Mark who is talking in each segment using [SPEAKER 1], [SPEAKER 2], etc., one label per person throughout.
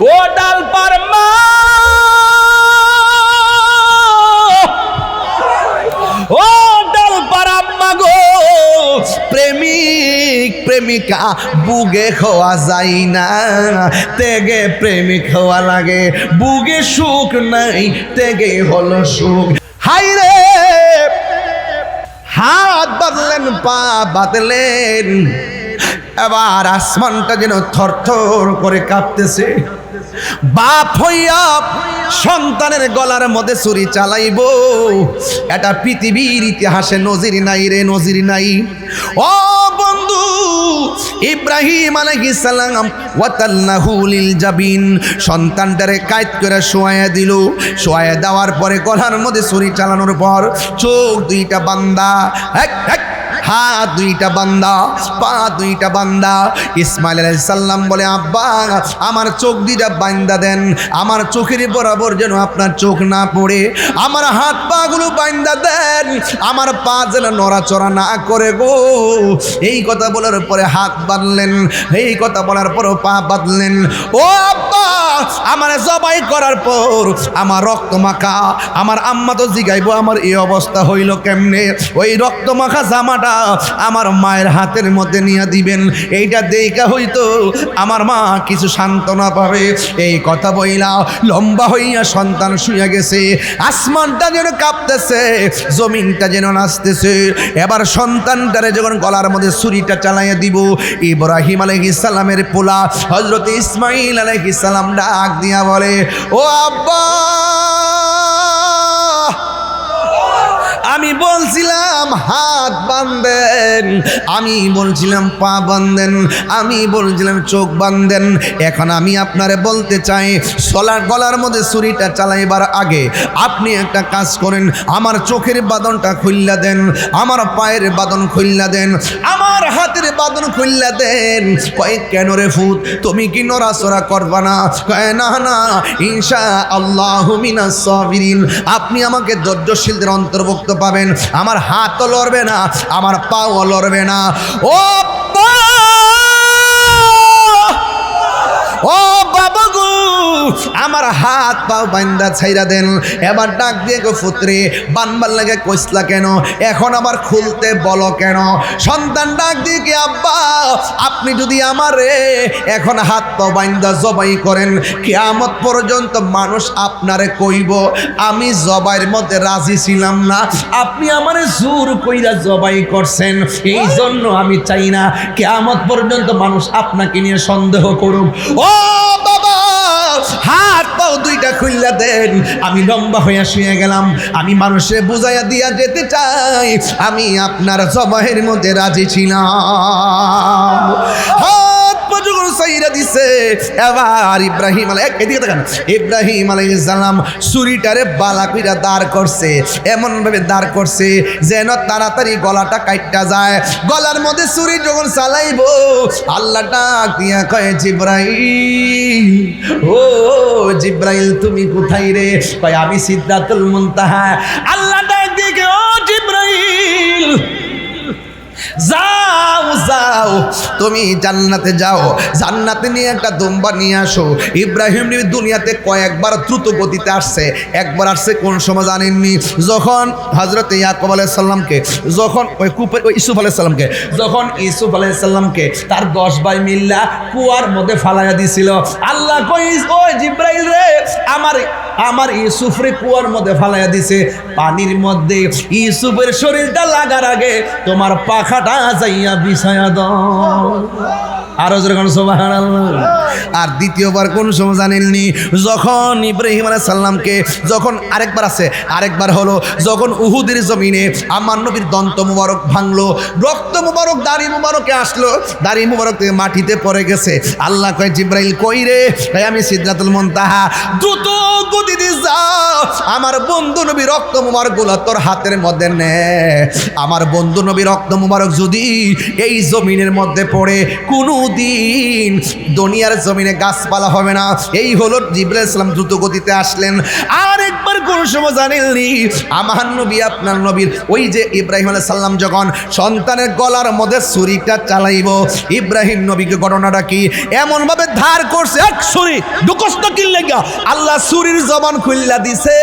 [SPEAKER 1] ও ডাল পার মা, ও ডাল পার আম্মা গো, প্রেমিক প্রেমিকা বুগে খোয়া যায় না, তেগে প্রেমিক হওয়া লাগে, বুগে সুখ নাই, তেগে হলো সুখ। হাই রে, হাত বাঁধলেন, পা বাঁধলেন, এবার আসমানটা যেন থরথর করে কাঁপতেছে। বাপ হইয়া সন্তানের গলার মধ্যে ছুরি চালাইব, এটা পৃথিবীর ইতিহাসে নজির নাই রে, নজির নাই। ও বন্ধু, ইব্রাহিম আলাইহিস সালাম ওয়াতাল্লাহু লিল জাবিন, সন্তানটারে কায়দ করে শোয়ায়া দিল। শোয়ায়া দেওয়ার পরে গলার মধ্যে ছুরি চালানোর পর চোখ দুইটা বান্দা, হাত দুইটা বান্দা, পা দুইটা বান্দা। ইসমাইল আলাইহিস সালাম বলে, আব্বা আমার চোখ দুইটা বান্দা দেন, আমার চোখের বরাবর যেন আপনার চোখ না পড়ে, আমার হাত পা গুলো বান্দা দেন, আমার পা যেন নড়াচড়া না করে গো। এই কথা বলার পরে হাত বাঁধলেন, এই কথা বলার পর পা বাঁধলেন। ও আব্বা, আমার জবাই করার পর আমার রক্ত মাখা, আমার আম্মা তো জিগাইবো আমার এই অবস্থা হইল কেমনে, ওই রক্ত মাখা জামাটা আমার মায়ের হাতের মধ্যে নিয়ে দিবেন, এইটা দেখা হইতো আমার মা কিছু সান্ত্বনা পাবে। এই কথা বইলা লম্বা হইয়া সন্তান শুয়ে গেছে, আসমানটা যেন কাঁপতেছে, জমিনটা যেন নাচতেছে। এবার সন্তানটারে যখন গলার মধ্যে ছুরিটা চালাইয়া দিব, ইব্রাহিম আলাইহিস সালামের পোলা হযরত ইসমাইল আলাইহিস সালাম ডাক দিয়া বলে, ও আব্বা, আমি বলছিলাম হাত বাঁধেন, আমি বলছিলাম পা বাঁধেন, আমি বলছিলাম চোখ বাঁধেন, এখন আমি আপনারে বলতে চাই, গলার মধ্যে ছুরিটা চালাইবার আগে আপনি একটা কাজ করেন, আমার চোখের বাঁধনটা খুললা দেন, আমার পায়ের বাঁধন খুললা দেন, আমার হাতের বাঁধন খুললা দেন। কয় কেন রে ফুত, তুমি কি নড়াচড়া করবা না? কয় না না, ইনশাআল্লাহু মিনাস সাবিরিন, আপনি আমাকে ধৈর্যশীলদের অন্তর্ভুক্ত পাবেন, আমার হাতও লড়বে না, আমার পাও লড়বে না। ও ও বাবা গো, আমার হাত পাও বান্দা ছাইরা দেন। এবার ডাক দিয়ে গো, পুত্রে বানবার লাগে কইসলা কেন, এখন আবার খুলতে বলো কেন? সন্তান ডাক দিয়ে কি, আব্বা আপনি যদি আমারে এখন হাত পাও বান্দা জবাই করেন, কিয়ামত পর্যন্ত মানুষ আপনারে কইব আমি জবাইয়ের মধ্যে রাজি ছিলাম না, আপনি আমারে জোর কইরা জবাই করছেন, এই জন্য আমি চাই না কিয়ামত পর্যন্ত মানুষ আপনাকে নিয়ে সন্দেহ করুক। ও বাবা, হাত পাও দুইটা খুললা দেন। আমি লম্বা হইয়া শুয়ে গেলাম, আমি মানুষে বুঝাইয়া দিয়া যেতে চাই আমি আপনার জবাইয়ের মধ্যে রাজি ছিলাম। যখন সাইরা দিছে, এবার ইব্রাহিম আলাইহিস সালাম ছুরিটারে বালা কইরা দাঁড় করছে, এমন ভাবে দাঁড় করছে যেন তাড়াতাড়ি গলাটা কাটটা যায়। গলার মধ্যে ছুরি যখন চালাইবো, আল্লাহ ডাক দিয়া কয়, জিব্রাইল, ও জিব্রাইল তুমি কোথায় রে? কয় আমি সিদরাতুল মুনতাহা। আল্লাহ ডাক দিয়ে, ও জিব্রাইল, যাও যাও, তুমি জান্নাতে যাও, জান্নাতে নিয়ে একটা দুম্বা নিয়ে আসো। ইব্রাহিম নবী দুনিয়াতে কয়েকবার দ্রুত গতিতে আসছে। একবার আসছে কোন সময় জানেননি? যখন হযরত ইয়াকুব আলাইহিস সালামকে, যখন ওই কূপের ওই ইউসুফ আলাইহিস সালামকে, যখন ইউসুফ আলাইহিস সালামকে তার 10 ভাই মিল্লা কুয়ার মধ্যে ফালাইয়া দিছিল, আল্লাহ কই, ও জিব্রাইল রে, আমার ইউসুফরে কুয়ার মধ্যে ফালাইয়া দিছে, পানির মধ্যে ইউসুফের শরীরটা লাগার আগে তোমার পাখাটা যাইয়া বিছায়া দাও। আরো যেরকম সুবহানাল্লাহ। আর দ্বিতীয়বার কোন সময় জানেননি? যখন ইব্রাহিম আলাইহিস সালামকে, যখন আরেকবার হলো যখন উহুদের জমিনে আমার নবীর দন্ত মুবারক ভাঙলো, রক্ত মুবারক দাড়ি মুবারকে আসলো, দাড়ি মুবারক থেকে মাটিতে পড়ে গেছে। আল্লাহ কয়, জিব্রাইল কই রে? আমি সিদরাতুল মুনতাহা। দ্রুত দ্রুত গতিতে যা, আমার বন্ধু নবী রক্ত মুবারক গুলা তোর হাতের মধ্যে নে। আমার বন্ধু নবী রক্ত মুবারক যদি এই জমিনের মধ্যে পড়ে কোনোদিন দুনিয়ার জমিনে গাছপালা হবে না। এই হলো জিবরাইল আলাইহিস সালাম দ্রুত গতিতে আসলেন। আর একবার কোন সময় জানেননি, আমার নবী আপনার নবীর ওই যে ইব্রাহিম আলাইহিস সালাম যখন সন্তানের গলার মধ্যে ছুরিটা চালাইব, ইব্রাহিম নবীকে ঘটনাটা কি এমন ভাবে ধার করছে, এক ছুরি দুকস্ত কি লাগা আল্লাহ ছুরির জবান খুললা দিছে।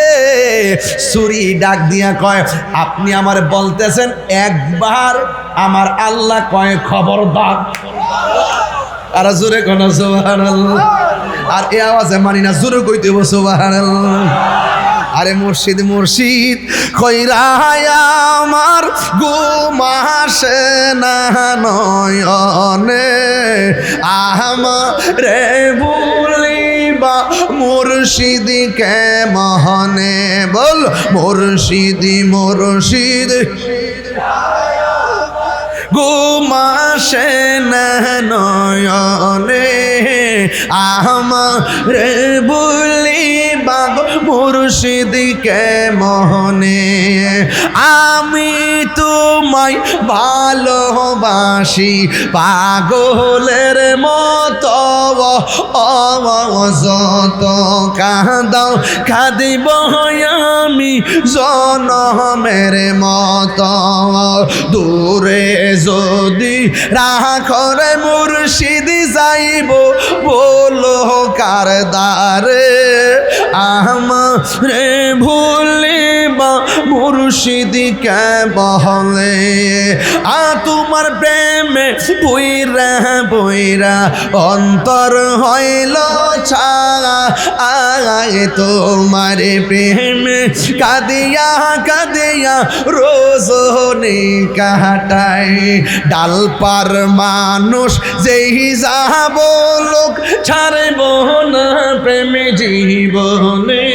[SPEAKER 1] ছুরি ডাক দিয়া কয়, আপনি আমার বলতেছেন একবার, আমার আল্লাহ কয় খবরদার। আর জোরে কোন সুবহানাল্লাহ। আর এই আওয়াজে মানি না, জোরে কইতে হবে সুবহানাল্লাহ। আরে মুর্শিদ মুর্শিদ কইরায় আমার ঘুমাসে না নয়নে, আমারে ভুলিবা মুর্শিদকে মহনে। বল মুর্শিদি মুর্শিদ ঘুমাসে না নয়নে, আমারে ভুলিবা মুর্শিদকে মহনে। আমি তোমায় ভালোবাসি পাগলের মতো, যত কাঁদাও কাঁদিব আমি জনমের মতো। দূরে যদি রাখরে মুর্শিদ যাইব বলো কার দ্বারে, আমারে ভুলিবা মুর্শিদকে বলে। তোমার প্রেমে বইরা বইরা অন্তর হইল ছায়, তোমার প্রেমে কাঁদিয়া কাঁদিয়া রোজনে কাটায়। ডালপার মানুষ যেই যাব লোক ছাড়ব না প্রেমে জীবনে,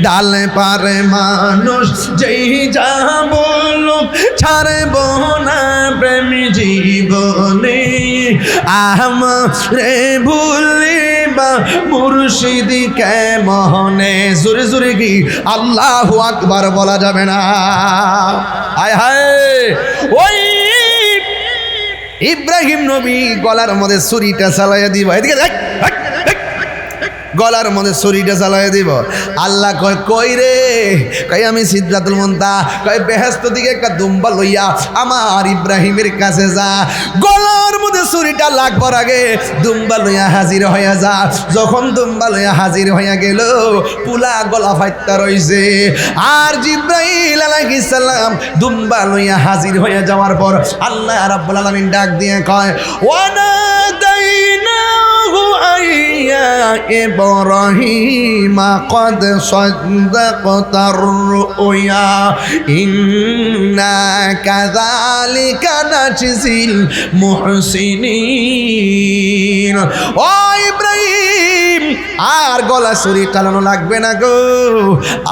[SPEAKER 1] ডালপার মানুষ যেই যাব লোক ছাড়ব না প্রেমে জীবনে। আমারে ভুলিবা মুর্শিদকে মহনে। জোরে জোরে কি আল্লাহু আকবার বলা যাবে না? হায় হায়, ওই ইব্রাহিম নবী গলার মধ্যে ছুরিটা চালাইয়া দিব, এদিকে দেখ, গলার মধ্যে ছুরিটা চালাইয়া দিব। আল্লাহ কয় কই রে? কই আমি সিদরাতুল মুনতাহা, কয় বেহেশত দিকে একটা দুম্বা লইয়া আমার ইব্রাহিমের কাছে যা। গলার মধ্যে ছুরিটা লাগবার আগে দুম্বা লইয়া হাজির হইয়া যা। যখন দুম্বা লইয়া হাজির হইয়া গেল, পুলা গলা ফাইটটা রইছে। আর জিব্রাইল আলাইহিস সালাম দুম্বা লইয়া হাজির হইয়া যাওয়ার পর আল্লাহ রাব্বুল আলামিন ডাক দিয়ে কয়, ওয়ানাদাইনাহু আইয়া ইব্রাহিম قد صدقت الرؤيا إنا كذلك نجزي المحسنين। ও ইব্রাহিম, আর গলা ছুরি চালানো লাগবে না গো,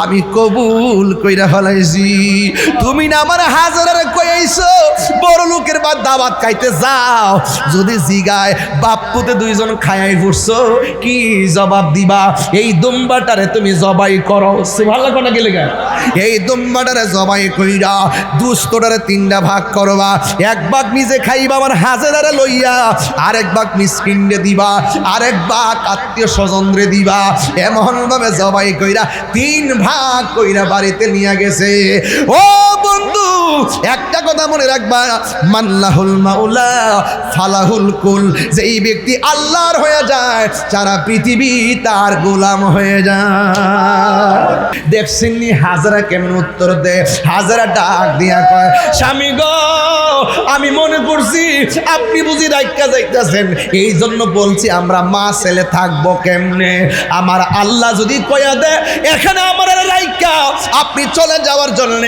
[SPEAKER 1] আমি কবুল কইরা ফেলাইছি। তুমি না আমার হাজারে কইছো বড় লোকের বাদ দাওয়াত খাইতে যাও, যদি জিগায় বাপ্পুতে দুইজন খায়াই ফুটছো, কি জবাব দিবা? এই দুম্বাটারে তুমি জবাই করো। সুবহানাল্লাহ কোনা গেলে গা, এই দুম্বাটারে জবাই কইরা দুস্তটারে তিনটা ভাগ করবা। এক ভাগ নিজে খাইবা আমার হাজারে লইয়া, আরেক ভাগ মিসকিনরে দিবা, আরেক ভাগ আত্মীয় স্বজনরে দিবা। এমন ভাবে জবাই কইরা তিন ভাগ কইরা বাড়িতে নিয়ে গেছে। ও বন্ধু, একটা কথা মনে রাখবা, মাল্লাহুল মাওলা ফালাহুল কুল। যেই ব্যক্তি আল্লাহর হয়ে যায়, সারা পৃথিবী তার গোলাম হয়ে যায়। দেখছেননি হাজারা কেমন উত্তর দে? হাজারা ডাক দিয়া কয়, স্বামী গো, আমি মনে করছি আপনি বুঝি রাইকা যাইতেছেন, এই জন্য বলছি আমরা মা ছেলে থাকবো কেমনে? আমার আল্লাহ যদি কয়া দেয় এখানে আমার রাইকা আপনি চলে যাওয়ার জন্য,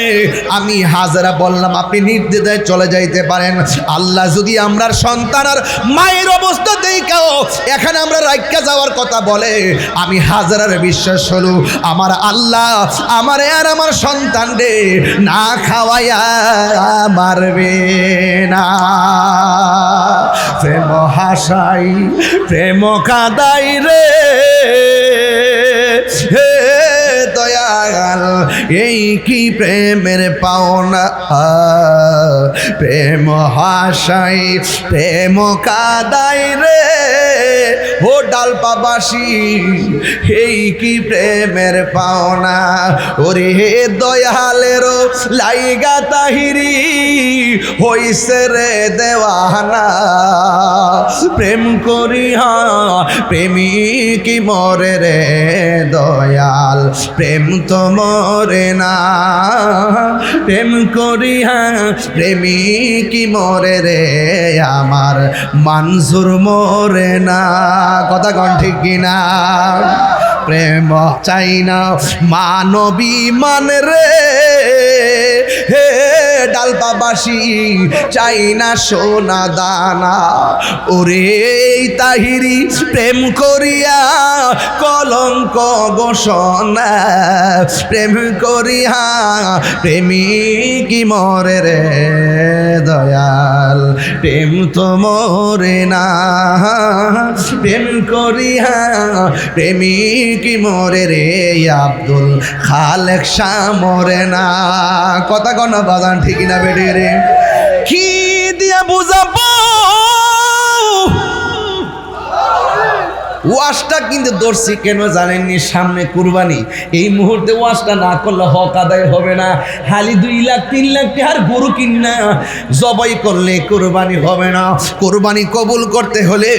[SPEAKER 1] আমি হাজারা বললাম আপনি নির্দ্বিধায় চলে যাইতে পারেন। আল্লাহ যদি আমরার সন্তান আর মায়ের অবস্থা দেখাও এখানে আমরা রাইকা যাওয়ার কথা বলে, আমি হাজারার বিশ্বাস হলো আমার আল্লাহ আমারে আর আমার সন্তান রে না খাওয়াইয়া মারবে না। প্রেম হাসাই প্রেম কাদাই রে, এই কি প্রেমের পাওনা, প্রেম হাসাই প্রেম কাদাই রে ও ডালপাবাসী, এই কি প্রেমের পাওনা। ওরে হে দয়ালেরও লাইগা তাহিরি হইছে রে দেওয়ানা, প্রেম করিয়া প্রেমিক মরে রে দয়াল, প্রেম তো মরে না, প্রেম করিয়া প্রেমিক মরে রে আমার মনজুর মরে না। কথা কন ঠিক কিনা? প্রেম চাই না মানবী মান রে হে ডালপাবাসী, চাই না সোনা দানা। ওরে তাহিরি প্রেম করিয়া কলঙ্ক গোসনা, প্রেম করিয়া প্রেমিক মরে রে দয়াল, প্রেম তো মরে না, প্রেম করিয়া প্রেমিক মরে রে আব্দুল খালেক শাহ মরে না। কথা কোন বাজান ঠিক না বেড়ে রে? কি দিয়া বুঝাবো ওয়াজটা কিন্তু দর্শি কেন জানেননি? সামনে কুরবানি, এই মুহূর্তে ওয়াজটা না করলে হক আদায় হবে না। হালি 2 লাখ 3 লাখ টাকার গরু কিনা জবাই করলে কুরবানি হবে না। কুরবানি কবুল করতে হলে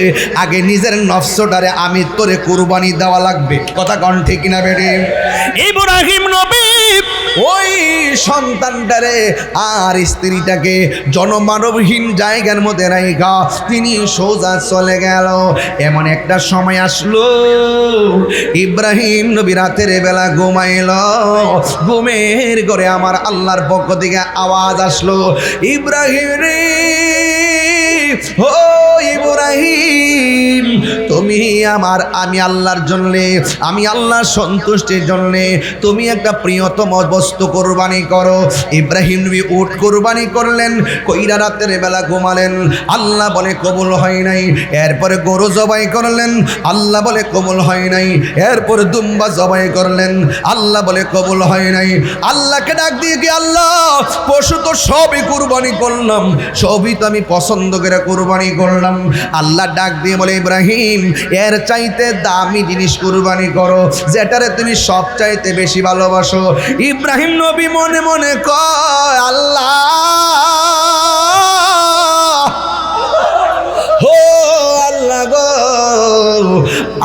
[SPEAKER 1] আগে নিজের নফসটারে আমি তোরে কুরবানি দেওয়া লাগবে। কথা কন ঠিক না বেড়ে? ইব্রাহিম নবী ওই সন্তানটারে আর স্ত্রীটাকে জনমানবহীন জায়গার মধ্যে রাইখা তিনি সোজা চলে গেল। এমন একটা সময় আসলো ইব্রাহিম নবী রাতের বেলা ঘুমাইল, ঘুমের ঘরে আমার আল্লাহর পক্ষ থেকে আওয়াজ আসলো, ইব্রাহিম রে ও ইব্রাহিম, তুমি আমার আমি আল্লাহর জন্যে, আমি আল্লাহর সন্তুষ্টির জন্যে তুমি একটা প্রিয়তম বস্তু কোরবানি করো। ইব্রাহিম নবী উট কোরবানি করলেন, কইরা রাতের বেলা ঘুমালেন, আল্লাহ বলে কবুল হয় নাই। এরপরে গরু জবাই করলেন, আল্লাহ বলে কবুল হয় নাই। এরপরে দুম্বা জবাই করলেন, আল্লাহ বলে কবুল হয় নাই। আল্লাহকে ডাক দিয়ে কি, আল্লাহ পশু তো সবই কুরবানি করলাম, সবই তো আমি পছন্দ করে কুরবানি করলাম। আল্লাহ ডাক দিয়ে বলে, ইব্রাহিম এর চাইতে দামি জিনিস কুরবানি করো, যেটারে তুমি সব চাইতে বেশি ভালোবাসো। ইব্রাহিম নবী মনে মনে কয়, আল্লাহ ও আল্লাহ গো,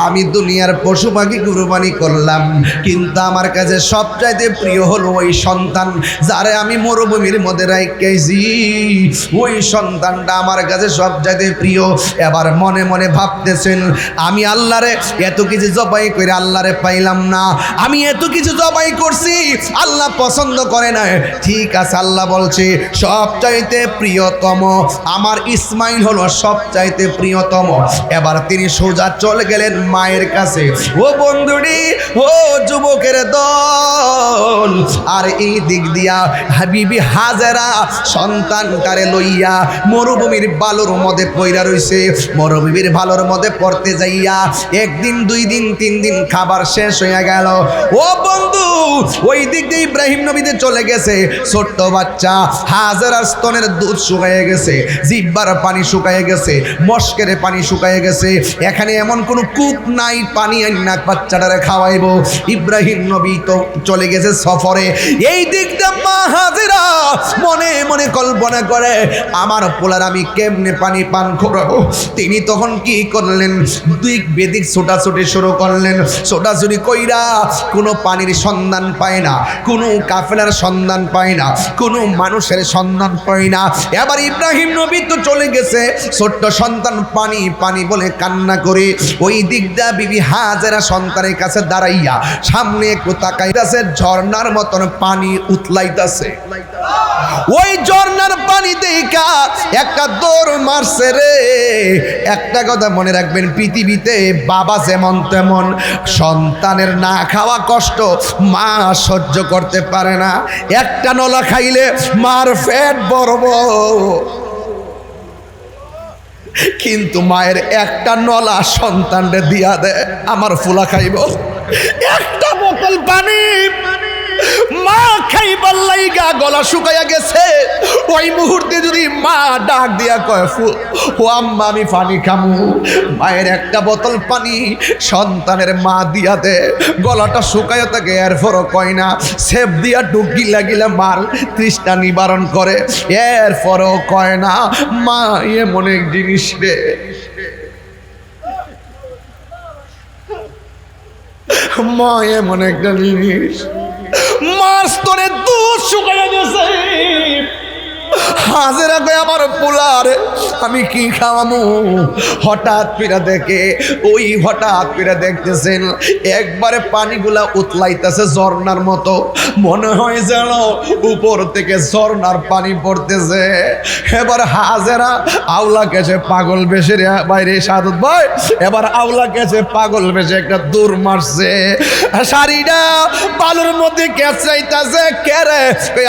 [SPEAKER 1] আমি দুনিয়ার পশু পাখি কুরবানি করলাম, কিন্তু আমার কাছে সবচাইতে প্রিয় হলো ওই সন্তান যারে আমি মরুভূমির মধ্যে রাখছি, ওই সন্তানটা আমার কাছে সবচাইতে প্রিয়। এবার মনে মনে ভাবতেছেন, আমি আল্লাহরে এত কিছু জবাই করে আল্লাহরে পাইলাম না, আমি এত কিছু জবাই করছি আল্লাহ পছন্দ করে না। ঠিক আছে, আল্লাহ বলছে সবচাইতে প্রিয়তম আমার ইসমাইল হলো সবচাইতে প্রিয়তম। এবার তিনি সোজা চলে গেলেন মায়ের কাছে। ও বন্ধুরি, ও যুবকের দল, আর এই দিক দিয়া হাবিবি হাজেরা সন্তানটারে লইয়া মরুভূমির বালুর মধ্যে পইরা রইছে। মরুভূমির বালুর মধ্যে পড়তে যাইয়া 1 দিন 2 দিন 3 দিন খাবার শেষ হয়ে গেল। ও বন্ধু, ওই দিক দিয়ে ইব্রাহিম নবীতে চলে গেছে ছোট্ট বাচ্চা হাজেরার স্তনের দুধ শুকায়ে গেছে, জিহ্বার পানি শুকায়ে গেছে, মস্কের পানি শুকায়ে গেছে। এখানে এমন কোনো কূপ নাই পানি আইনা বাচ্চাটারে খাওয়াইবো। ইব্রাহিম নবী তো চলে গেছে সফরে। এই দিকটা মা হাজেরা মনে মনে কল্পনা করে, আমার পোলার আমি কেমনে পানি পান করাবো। তিনি তখন কি করলেন, দিক বেদিক ছোটাছুটি শুরু করলেন। ছোটাছুটি কইরা কোনো পানির সন্ধান পায় না, কোনো কাফেলার সন্ধান পায় না, কোনো মানুষের সন্ধান পায় না। এবার ইব্রাহিম নবী তো চলে গেছে, ছোট্ট সন্তান পানি পানি বলে কান্না করে। ওই দিকটা বিবি হাজেরা সন্তানের কাছে দাঁড়াইয়া সামনে একটু তাকাইতাছে, ঝর্ণার মতন পানি উতলাইতাছে। ওই ঝর্ণার পানি দেখা একটা দৌড় মারছে রে। একটা কথা মনে রাখবেন, পৃথিবীতে বাবা যেমন তেমন, সন্তানের না খাওয়া কষ্ট মা সহ্য করতে পারে না। একটা নলা খাইলে মার পেট বড় বড়, কিন্তু মায়ের একটা নলা সন্তানরে দিয়া দেয়, আমার ফুলা খাইব। একটা বোতল পানি মা খাইবার লাইগা গলা শুকাইয়া গেছে, ওই মুহূর্তে যদি মা ডাক দিয়া কয় ও আম্মা আমি পানি খামু, মায়ের একটা বোতল পানি সন্তানের মা দিয়া দে, গলাটা শুকাইয়া থাকে, এরপরও কয় না, সেপ দিয়া ডুকি লাগিলে মার তৃষ্ণা নিবারণ করে, এরপরও কয় না। মা এমন এক জিনিস রে, মা এমন একটা জিনিস, মার স্তরে দুধ শুকাইয়া গেছে। হাজেরা কই আমার পোলার আমি কি খাওয়ামু? হঠাৎ ফিরা দেখে, ওই হঠাৎ ফিরা দেখতেছেন একবারে পানিগুলা উতলাইতেছে ঝর্ণার মতো, মনে হয় যেন উপর থেকে ঝর্ণার পানি পড়তেছে। এবার হাজেরা আউলা গেছে পাগল বেশে বাইরে, সাদত ভাই এবার আউলা গেছে পাগল বেশে একটা দূর মারছে, শাড়িটা বালুর মধ্যে কেঁচাইতেছে, কেরে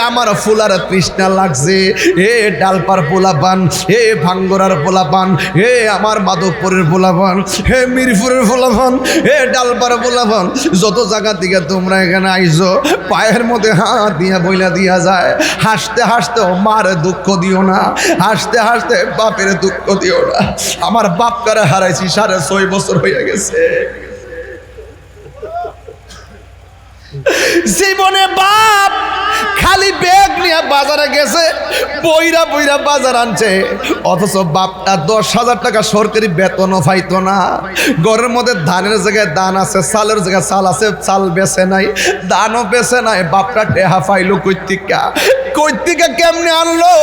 [SPEAKER 1] আমার ফুলার তৃষ্ণা লাগছে। হে ডালপার পোলাপান, হে ভাঙ্গরার পোলাপান, হে আমার মাধবপুরের পোলাপান, হে মিরপুরের পোলাপান, হে ডালপার পোলাপান, যত জায়গা থেকে তোমরা এখানে আইছো, পায়ের মধ্যে হাত দিয়া বইলা দিয়া যায়। হাসতে হাসতে মার দুঃখ দিও না, হাসতে হাসতে বাপের দুঃখ দিও না। আমার বাপকারে হারাইছি 6.5 বছর হয়ে গেছে। জীবনে বাপ খালি ব্যাগ নিয়ে বাজারে গেছে, বইরা বইরা বাজার আনছে, অথচ বাপটা 10,000 টাকা সরকারি বেতনও পাইতো না। ঘরের মধ্যে ধানের জায়গায় ধান আছে, চালের জায়গায় চাল আছে, চাল বেচে নাই, ধানও বেচে নাই। বাপটা টেহা পাইলো কৈতিকা কেমনে আনলো?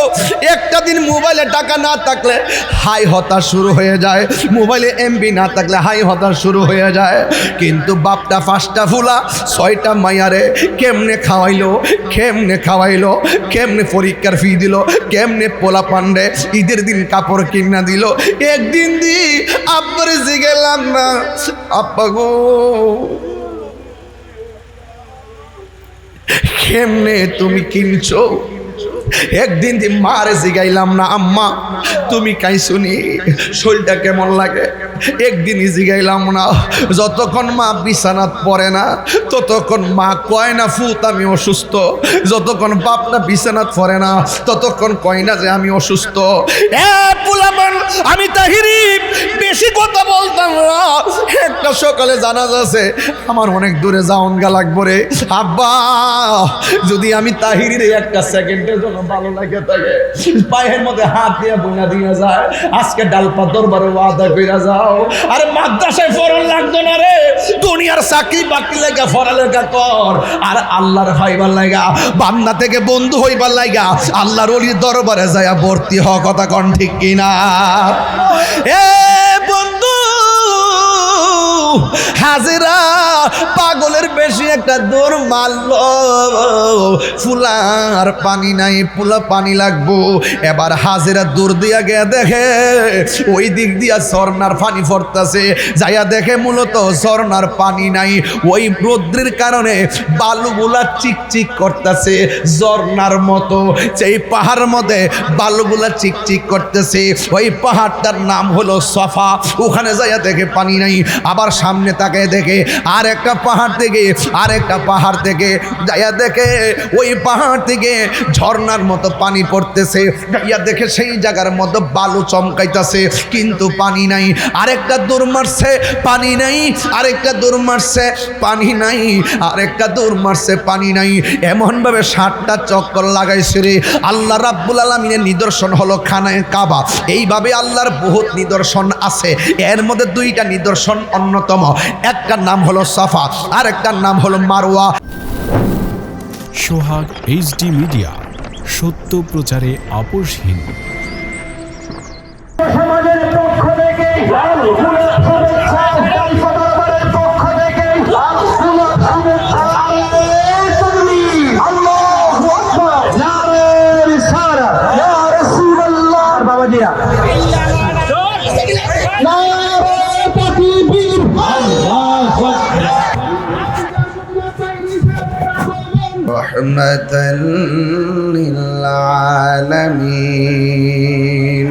[SPEAKER 1] একটা দিন মোবাইলে টাকা না থাকলে হাই হতাশ শুরু হয়ে যায়, মোবাইলে এমবি না থাকলে হাই হতাশ শুরু হয়ে যায়। কিন্তু বাপটা 5টা ফুলা 6টা মাইয়ারে কেমনে খাওয়াইলো, কেমনে পরীক্ষার ফি দিল, কেমনে পোলা পান্ডে ঈদের দিন কাপড় কিনা দিল। একদিন দি আব্বারে জিগেলাম না, আব্বা গো কেমনে তুমি কিনছো? একদিন দি মারে জিগাইলাম না, আম্মা তুমি কাইছুনি, শরীরটা কেমন লাগে? একদিনই জিগাইলাম না। যতক্ষণ মা বিছানাত পড়ে না ততক্ষণ মা কয় না ফুত আমি অসুস্থ, যতক্ষণ বাপটা বিছানাত পড়ে না ততক্ষণ কয় না যে আমি অসুস্থ। আমি তাহিরি বেশি কথা বলতাম না। একটা সকালে জানাজা আছে, আমার অনেক দূরে যাওন গা লাগবো রে আব্বা, যদি আমি তাহিরির একটা সেকেন্ডের জন্য ভালো লাগে থাকে, পায়ের মধ্যে হাত দিয়ে বোনা দিয়ে যায়, আজকে ডালপা দরবারে ওয়াদা কইরা যাও। আরে মাদ্রাসায় ফরন লাগতো না রে, দুনিয়ার চাকরি বাকরি লাগা পড়ালেখা কর, আর আল্লাহর ভাইবার লাগা, বান্দা থেকে বন্ধু হইবার লাগা আল্লাহর ওলির দরবারে যায় ভর্তি হ। কথা কন ঠিক কিনা? এ বন্ধু হাজিরা পাগলের বেশি একটা দৌড় মারল, ফুলার পানি নাই, ফুলা পানি লাগবো। এবার হাজিরা দূর দিয়া গিয়ে দেখে ওই দিক দিয়া ঝর্ণার পানি পড়তেছে, যাইয়া দেখে মূলত ঝর্ণার পানি নাই, ওই রৌদ্রের কারণে বালুগুলা চিকচিক করতেছে ঝর্ণার মতো। সেই পাহাড়ের মধ্যে বালুগুলা চিকচিক করতেছে, ওই পাহাড়টার নাম হলো সফা। ওখানে যাইয়া দেখে পানি নাই, আবার সামনে তাকায় দেখে আর একটা পাহাড় থেকে, আরেকটা পাহাড় থেকে যাইয়া দেখে ওই পাহাড় থেকে ঝর্ণার মতো পানি পড়তেছে। যাইয়া দেখে সেই জায়গার মধ্যে বালু চমকাইতেছে, কিন্তু পানি নাই। আরেকটা দৌড় মারছে, পানি নাই, আরেকটা দৌড় মারছে, পানি নাই, আরেকটা দৌড় মারছে, পানি নাই। এমনভাবে 7টা চক্কর লাগাইছে রে। আল্লাহ রাব্বুল আলামিনের নিদর্শন হলো খানায়ে কাবা। এইভাবে আল্লাহর বহুত নিদর্শন আছে, এর মধ্যে 2টা নিদর্শন অন্যতম। একটার নাম হলো সাফা, আর একটার নাম হলো মারওয়া।
[SPEAKER 2] সোহাগ এইচডি মিডিয়া, সত্য প্রচারে আপোষহীন।
[SPEAKER 3] সমাজের পক্ষ থেকে বাবাজিরা
[SPEAKER 1] رحمة للعالمين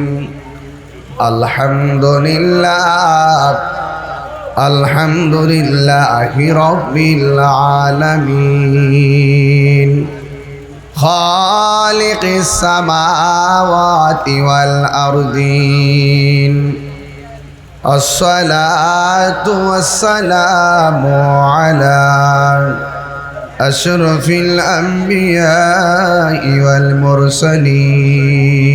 [SPEAKER 1] الحمد لله আলহামদুলিল্লাহি রাব্বিল আলামিন খালিকিস সামাওয়াতি ওয়াল আরদিন আসসালাতু ওয়াসসালামু আলা আশরাফিল আমবিয়াই ওয়াল মুরসালিন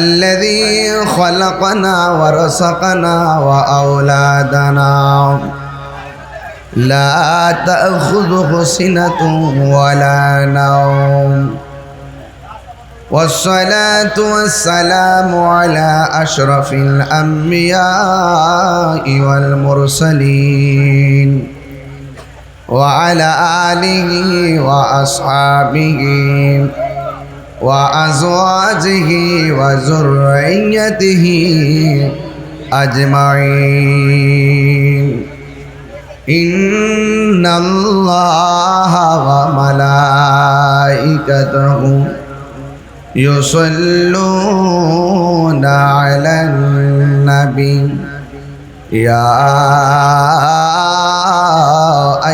[SPEAKER 1] الذي خلقنا ورزقنا وأولادنا لا تأخذه سنة ولا نوم والصلاة والسلام على أشرف الأنبياء والمرسلين وعلى آله وأصحابه وأزواجه وذريته أجمعين إن الله وملائكته يصلون على النبي يا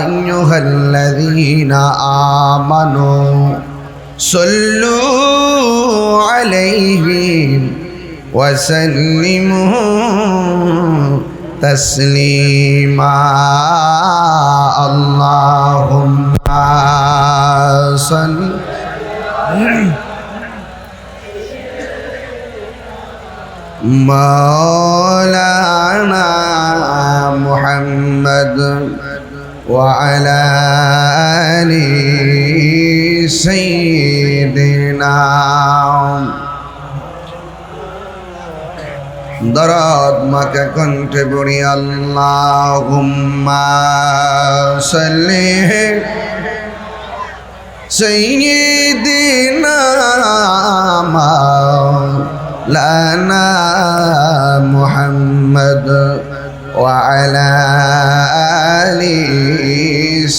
[SPEAKER 1] أيها الذين آمنوا صلوا عليه وسلموا تسليما اللهم صل مولانا محمد وعلى آل سيدنا درود مكة كنت بني اللهم صل سيدنا مولانا محمد وعلى آل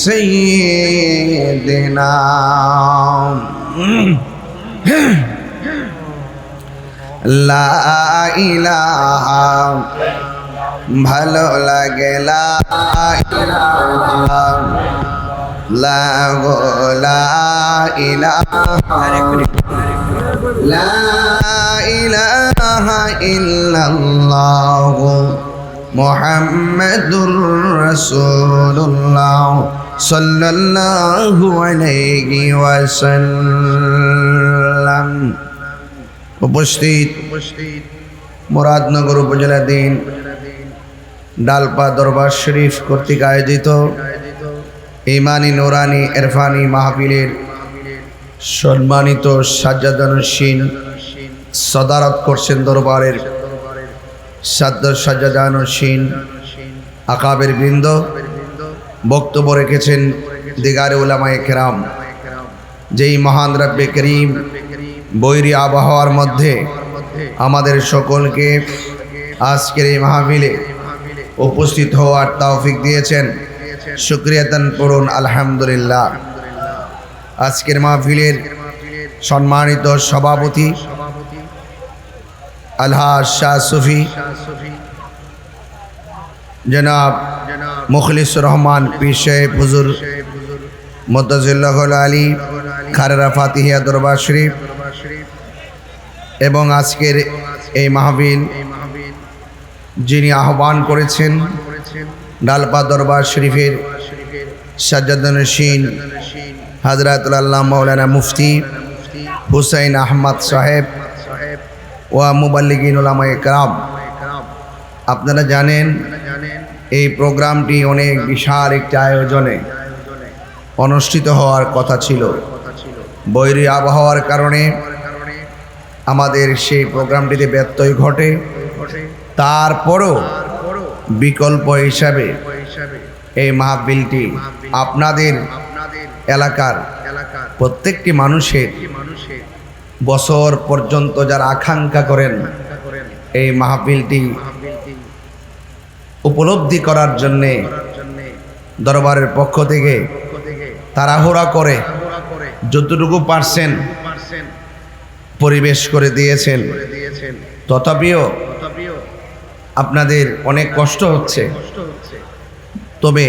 [SPEAKER 1] سيدنا لا إله ভালো লাগে লা ইলাহা লা ইলাহা লা ইলাহা ইল্লাল্লাহ মুহাম্মাদুর রাসূলুল্লাহ সাল্লাল্লাহু আলাইহি ওয়াসাল্লাম। উপস্থিত মুরাদনগর উপজেলাধীন ডালপা দরবার শরীফ কর্তৃক আয়োজিত ইমানি নুরানি ইরফানি মাহফিলের সম্মানিত সাজ্জাদানুশীন সদারত করছেন দরবারের সাজ্জাদানুশীন আকাবের বৃন্দ, বক্তব্য রেখেছেন দিগারে উলামায়ে কেরাম। যেই মহান রব্বে করিম বৈরী আবহাওয়ার মধ্যে আমাদের সকলকে আজকের এই মাহফিলে উপস্থিত হওয়ার তৌফিক দিয়েছেন, শুকরিয়াতান পড়ুন আলহামদুলিল্লাহ। আজকের মাহফিলের সম্মানিত সভাপতি আলহাজ শাহ সুফি জনাব মুখলিসুর রহমান পীর সাহেব হুজুর মুদ্দাজিল্লাহুল আলী খারেরা ফাতিহিয়া দরবার শরীফ এবং আজকের এই মাহফিল যিনি আহ্বান করেছেন ডালপা দরবার শরীফের সাজ্জাদানুশীন হযরতুল আল্লাহ মাওলানা মুফতি হুসাইন আহমদ সাহেব ওয়া মুবাল্লিগিন উলামায়ে কেরাম। আপনারা জানেন এই প্রোগ্রামটি অনেক বিশাল একটি আয়োজনে অনুষ্ঠিত হওয়ার কথা ছিল। বৈরী আবহাওয়ার কারণে আমাদের সেই প্রোগ্রামটিতে ব্যত্যয় ঘটে। তারপরও বিকল্প হিসাবে এই মাহফিলটি আপনাদের এলাকার প্রত্যেকটি মানুষের বছর পর্যন্ত যারা আকাঙ্ক্ষা করেন এই মাহফিলটি উপলব্ধি করার জন্যে দরবারের পক্ষ থেকে তাড়াহুড়া করে যতটুকু পারছেন পরিবেশ করে দিয়েছেন। তথাপিও আপনাদের অনেক কষ্ট হচ্ছে, তবে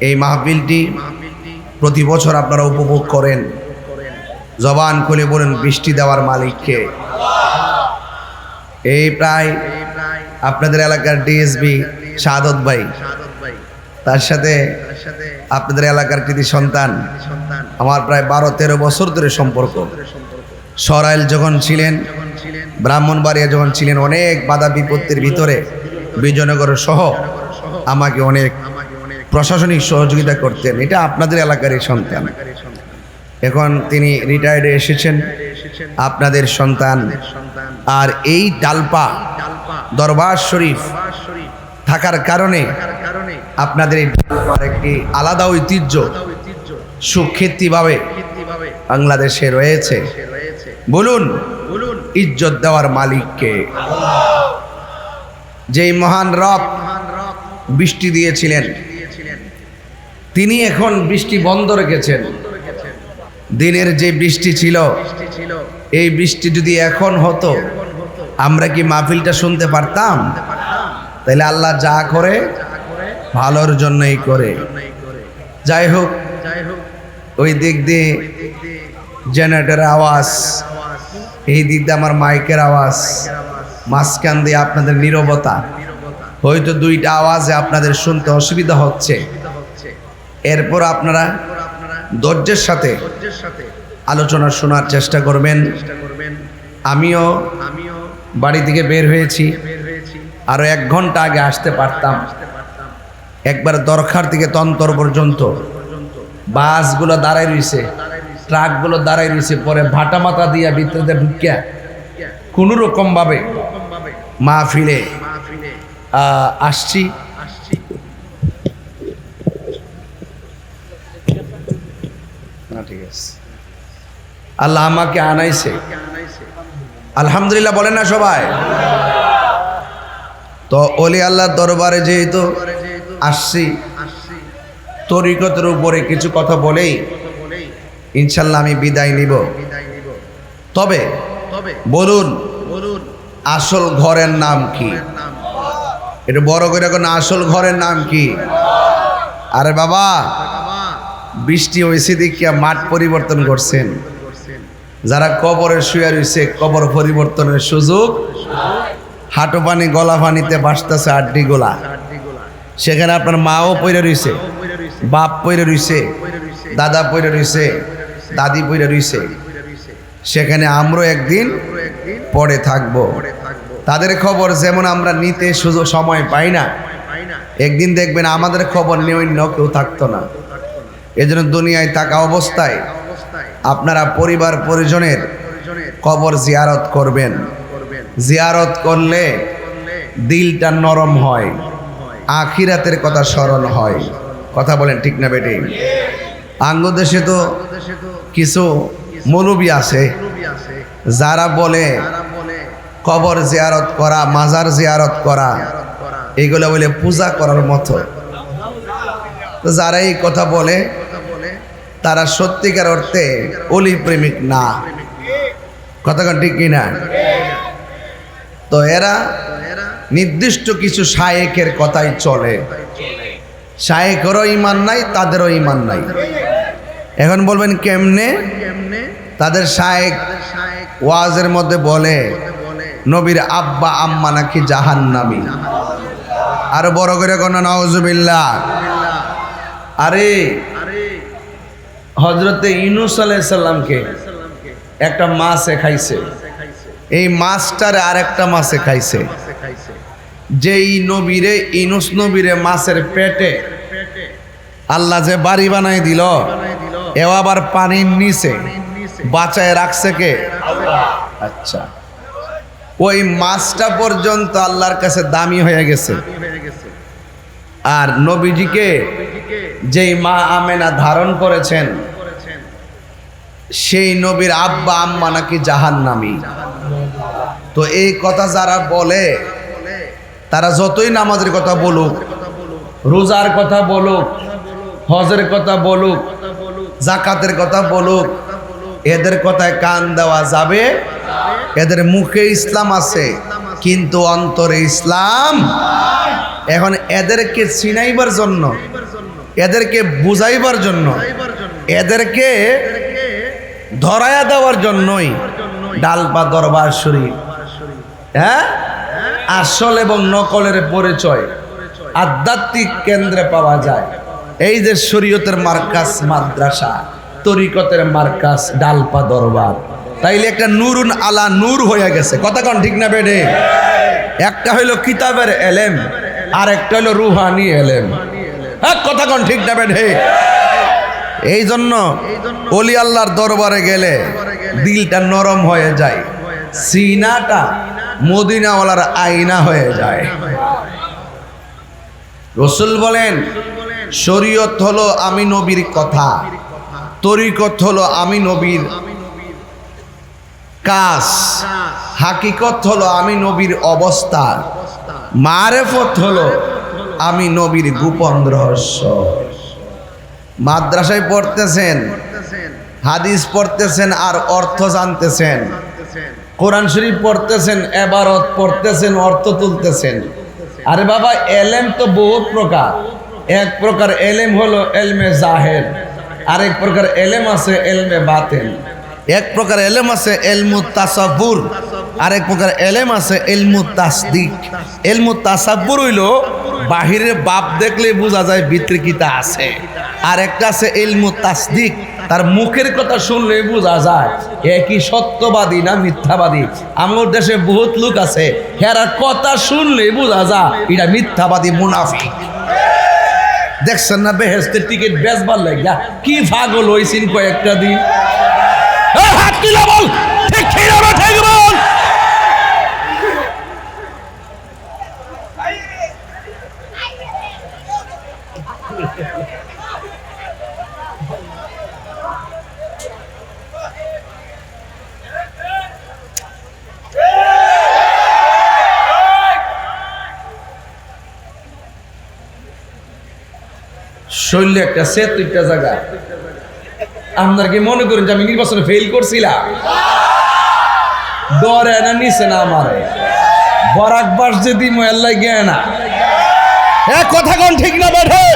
[SPEAKER 1] এই মাহফিলটি প্রতি বছর আপনারা উপভোগ করেন। জবান খুলে বলেন বৃষ্টি দেওয়ার মালিককে। এই প্রায় আপনাদের এলাকার ডিএসবি শাহাদত ভাই, তার সাথে আপনাদের এলাকার কৃতি সন্তান আমার প্রায় 12-13 বছর ধরে সম্পর্ক। সরাইল যখন ছিলেন, ব্রাহ্মণবাড়িয়া যখন ছিলেন, অনেক বাধা বিপত্তির ভিতরে বিজয়নগর সহ আমাকে অনেক প্রশাসনিক সহযোগিতা করতেন। এটা আপনাদের এলাকারই সন্তান। এখন তিনি রিটায়ার্ডে এসেছেন, আপনাদের সন্তান। আর এই ডালপা দরবার শরীফ থাকার কারণে আপনাদের এই ডালপার একটি আলাদা ঐতিহ্য সুখ্যাতিভাবে বাংলাদেশে রয়েছে। বলুন ইজ্জত দেওয়ার মালিককে। যেই মহান রব বৃষ্টি দিয়েছিলেন, তিনি এখন বৃষ্টি বন্ধ রেখেছেন। দিনের যে বৃষ্টি ছিল, এই বৃষ্টি যদি এখন হতো, আমরা কি মাহফিলটা শুনতে পারতাম? তাইলে আল্লাহ যা করে ভালোর জন্যই করে। যাই হোক, ওই দিক দিয়ে জেনারেটরের আওয়াজ, এই দিক দিয়ে আমার মাইকের আওয়াজ, মাঝখান দিয়ে আপনাদের নীরবতা, হয়তো দুইটা আওয়াজে আপনাদের শুনতে অসুবিধা হচ্ছে। এরপর আপনারা ধৈর্যের সাথে আলোচনা শোনার চেষ্টা করবেন। আমিও বাড়ি থেকে বের হয়েছি, আরো 1 ঘন্টা আগে আসতে পারতাম। একবার দরখার থেকে তন্তর পর্যন্ত বাসগুলো দাঁড়ায় রয়েছে, ট্রাকগুলো দাঁড়ায় রয়েছে, পরে ভাটা মাথা দিয়া ভিতরে ঢুকিয়া কোনো রকম ভাবে মাহফিলে আসছি। ঠিক আছে, আল্লাহ আমাকে আনাইছে, আলহামদুলিল্লাহ বলেন না সবাই। তো ওলি আল্লাহর দরবারে যেহেতু আসছি, তরিকতের উপরে কিছু কথা বলেই ইনশাল্লাহ আমি বিদায় নিব। তবে বলুন আসল ঘরের নাম কি? এটা বড় করে এখন আসল ঘরের নাম কি? আরে বাবা, বৃষ্টি হয়েছে দেখিয়া মাঠ পরিবর্তন করছেন। যারা কবরে শুয়ে রয়েছে, কবর পরিবর্তনের সুযোগ। হাঁটু পানি গলা পানিতে বাসতেছে আড্ডি গোলা। সেখানে আপনার মাও পইরে রয়েছে, বাপ পইরে রয়েছে, দাদা পইরে রয়েছে, দাদি পইরে রয়েছে। সেখানে আমরাও একদিন পড়ে থাকবো। তাদের খবর যেমন আমরা নিতে সুযোগ সময় পাই না, একদিন দেখবেন আমাদের খবর নিয়ে অন্য কেউ থাকতো না। এজন্য দুনিয়ায় থাকা অবস্থায় আপনারা পরিবার পরিজনের কবর জিয়ারত করবেন। জিয়ারত করলে দিলটা নরম হয়, আখিরাতের কথা স্মরণ হয়। কথা বলেন ঠিক না বেটে? আঙ্গদেশে তো কিছু মৌলবি আছে যারা বলে কবর জিয়ারত করা, মাজার জিয়ারত করা, এইগুলো বলে পূজা করার মতো। তো যারা এই কথা বলে তারা সত্যিকার অর্থে অলি প্রেমিক না। কথা ঠিক কিনা? তো এরা নির্দিষ্ট কিছু শায়েকের কথাই চলে। শায়েকেরও ইমান নাই, তাদেরও ইমান নাই। এখন বলবেন কেমনে? তাদের শায়েক ওয়াজের মধ্যে বলে নবীর আব্বা আম্মা নাকি জাহান্নামী। আরো বড় করে কোন নাউজুবিল্লাহ। আরে হযরতে ইউনূস আলাইহিস সালামকে একটা মাছে খাইছে, এই মাছটারে আরেকটা মাছে খাইছে। যেই নবীরে, ইউনূস নবীরে মাছের পেটে আল্লাহ যে বাড়ি বানাই দিল, এও আবার পানির নিচে বাঁচায় রাখছে কে? আচ্ছা, ওই মাছটা পর্যন্ত আল্লাহর কাছে দামি হয়ে গেছে। আর নবীজিকে যেই মা আমেনা ধারণ করেছেন, সেই নবীর আব্বা আম্মা নাকি জাহান্নামী। তো এই কথা যারা বলে, তারা যতই নামাজের কথা বলুক, রোজার কথা বলুক, হজের কথা বলুক, জাকাতের কথা বলুক, এদের কথায় কান দেওয়া যাবে? এদের মুখে ইসলাম আছে কিন্তু অন্তরে ইসলাম। এখন এদেরকে চিনাইবার জন্য, এদেরকে বুঝাইবার জন্য, এদেরকে ধরায়া দেওয়ার জন্যই ডালপা দরবার শরীফ, হ্যাঁ, আসল এবং নকলের পরিচয় আধ্যাত্মিক কেন্দ্রে পাওয়া যায়। এই যে শরীয়তের মার্কাজ মাদ্রাসা, তরিকতের মার্কাজ ডালপা দরবার, তাইলে একটা নুরুন আলা নূর হয়ে গেছে। কথা কোন ঠিক না বেডে? একটা হইলো কিতাবের এলেম, আর একটা হইলো রুহানি এলেম। হ্যাঁ, কথা কোন ঠিক না বেডে? এই জন্য ওলি আল্লাহর দরবারে গেলে দিলটা নরম হয়ে যায়, সিনাটা মদিনাওয়ালার আয়না হয়ে যায়। রসুল বলেন, শরীয়ত হলো আমি নবীর কথা, তরিকত হলো আমি নবীর কাজ, হাকিকত হলো আমি নবীর অবস্থা, মারেফত হলো আমি নবীর গোপন রহস্য। মাদ্রাসায় পড়তেছেন, হাদিস পড়তেছেন, আর অর্থ জানতেছেন, কোরআন শরীফ পড়তেছেন, এবারত পড়তেছেন, অর্থ তুলতেছেন। আরে বাবা, এলেম তো বহুত প্রকার। এক প্রকার এলেম হলো এলমে জাহের, আরেক প্রকার এলেম আছে এলমে বাতিন। এক প্রকার এলেম আছে এলমু তাসাব্বুর, আরেক প্রকার এলেম আছে এলমু তাসদিক। এলমু তাসাব্বুর হইল বাহিরের বাপ দেখলে বোঝা যায় ভিতরে কিতা আছে, আর একটা আছে এলমু তাসদিক, তার মুখের কথা শুনলে বোঝা যায় একই সত্যবাদী না মিথ্যাবাদী। আমার দেশে বহুত লোক আছে, হেরা কথা শুনলে বোঝা যায় এটা মিথ্যাবাদী, মুনাফিক। দেখছেন না বেহেশতের টিকিট বেচবার লাগিয়া কি পাগল হইছেন কয়েকটা দিন। হাত তুলে বল, ঠিক ঠিক বল। শৈল্য একটা সেতুটা জায়গা। আপনার কি মনে করেন যে আমি নির্বাচনে ফেল করছিলাম? ডরে না নিছে না আমারে বরাক বাস যদি মোয়াল্লাই গে না। কথা কোন ঠিক না বেঠে?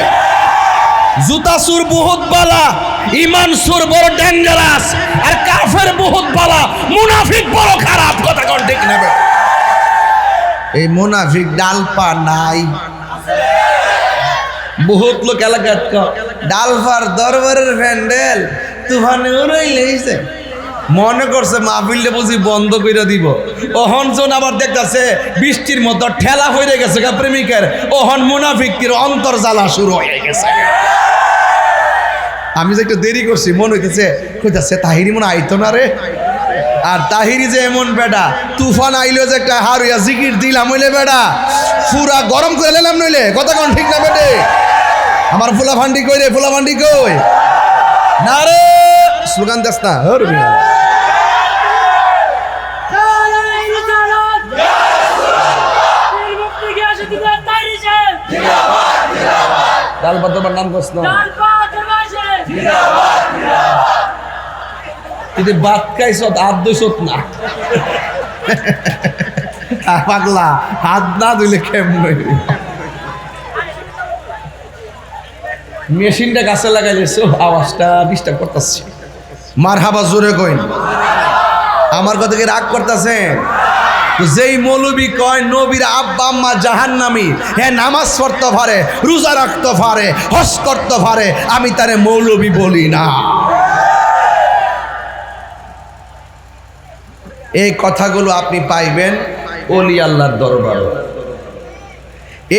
[SPEAKER 1] জুতা সুর বহুত বালা, ইমান সুর বড় ডেঞ্জারাস, আর কাফের বহুত বালা, মুনাফিক বড় খারাপ। কথা কোন ঠিক না বেঠে? এই মুনাফিক ডালপা নাই, বহুত লোক এলাকাত ডালফার দরবারের প্যান্ডেল তুফানে উড়াইলেইছে, মনে করছে মাহফিলটা বুঝি বন্ধ করে দিব। ওহন জন আবার দেখতেছে বৃষ্টির মতো ঠেলা হয়ে গেছে প্রেমিকের, ওহন মুনাফিকের অন্তর্জালা শুরু হয়ে গেছে। আমি যে একটু দেরি করছি, মনে হইতেছে কইতাছে তাহিরি মনে আইতো না রে। আর তাহিরি যে এমন বেটা, তুফান আইলো যে একটা হারুয়া জিকির দিলাম হইলে বেটা পুরা গরম করে নিলাম নইলে। কথা কোন ঠিক না বেটে? আমার ফুলা ফান্ডি কই রে? ফুলা ফান্ডি কই? না রে, স্লোগান দেস না। ডালপা তোমার নাম কস না, কিন্তু বাদ খাইছত হাত ধুইছত না। পাগলা, হাত না ধুইলে কেমন? মেশিনটা গাছে লাগাইলেছো, আওয়াজটা ডিস্টার্ব করতেছে। মার হাবা জোরে কইন। আমার কথা কি রাগ করতেছে? যেই মৌলবী কয় নবীর আব্বা আম্মা জাহান্নামী, হ্যাঁ নামাজ পড়তে পারে, রোজা রাখতে পারে, হজ করতে পারে, আমি তারে মৌলবী বলি না। এই কথাগুলো আপনি পাইবেন ওলি আল্লাহর দরবারে।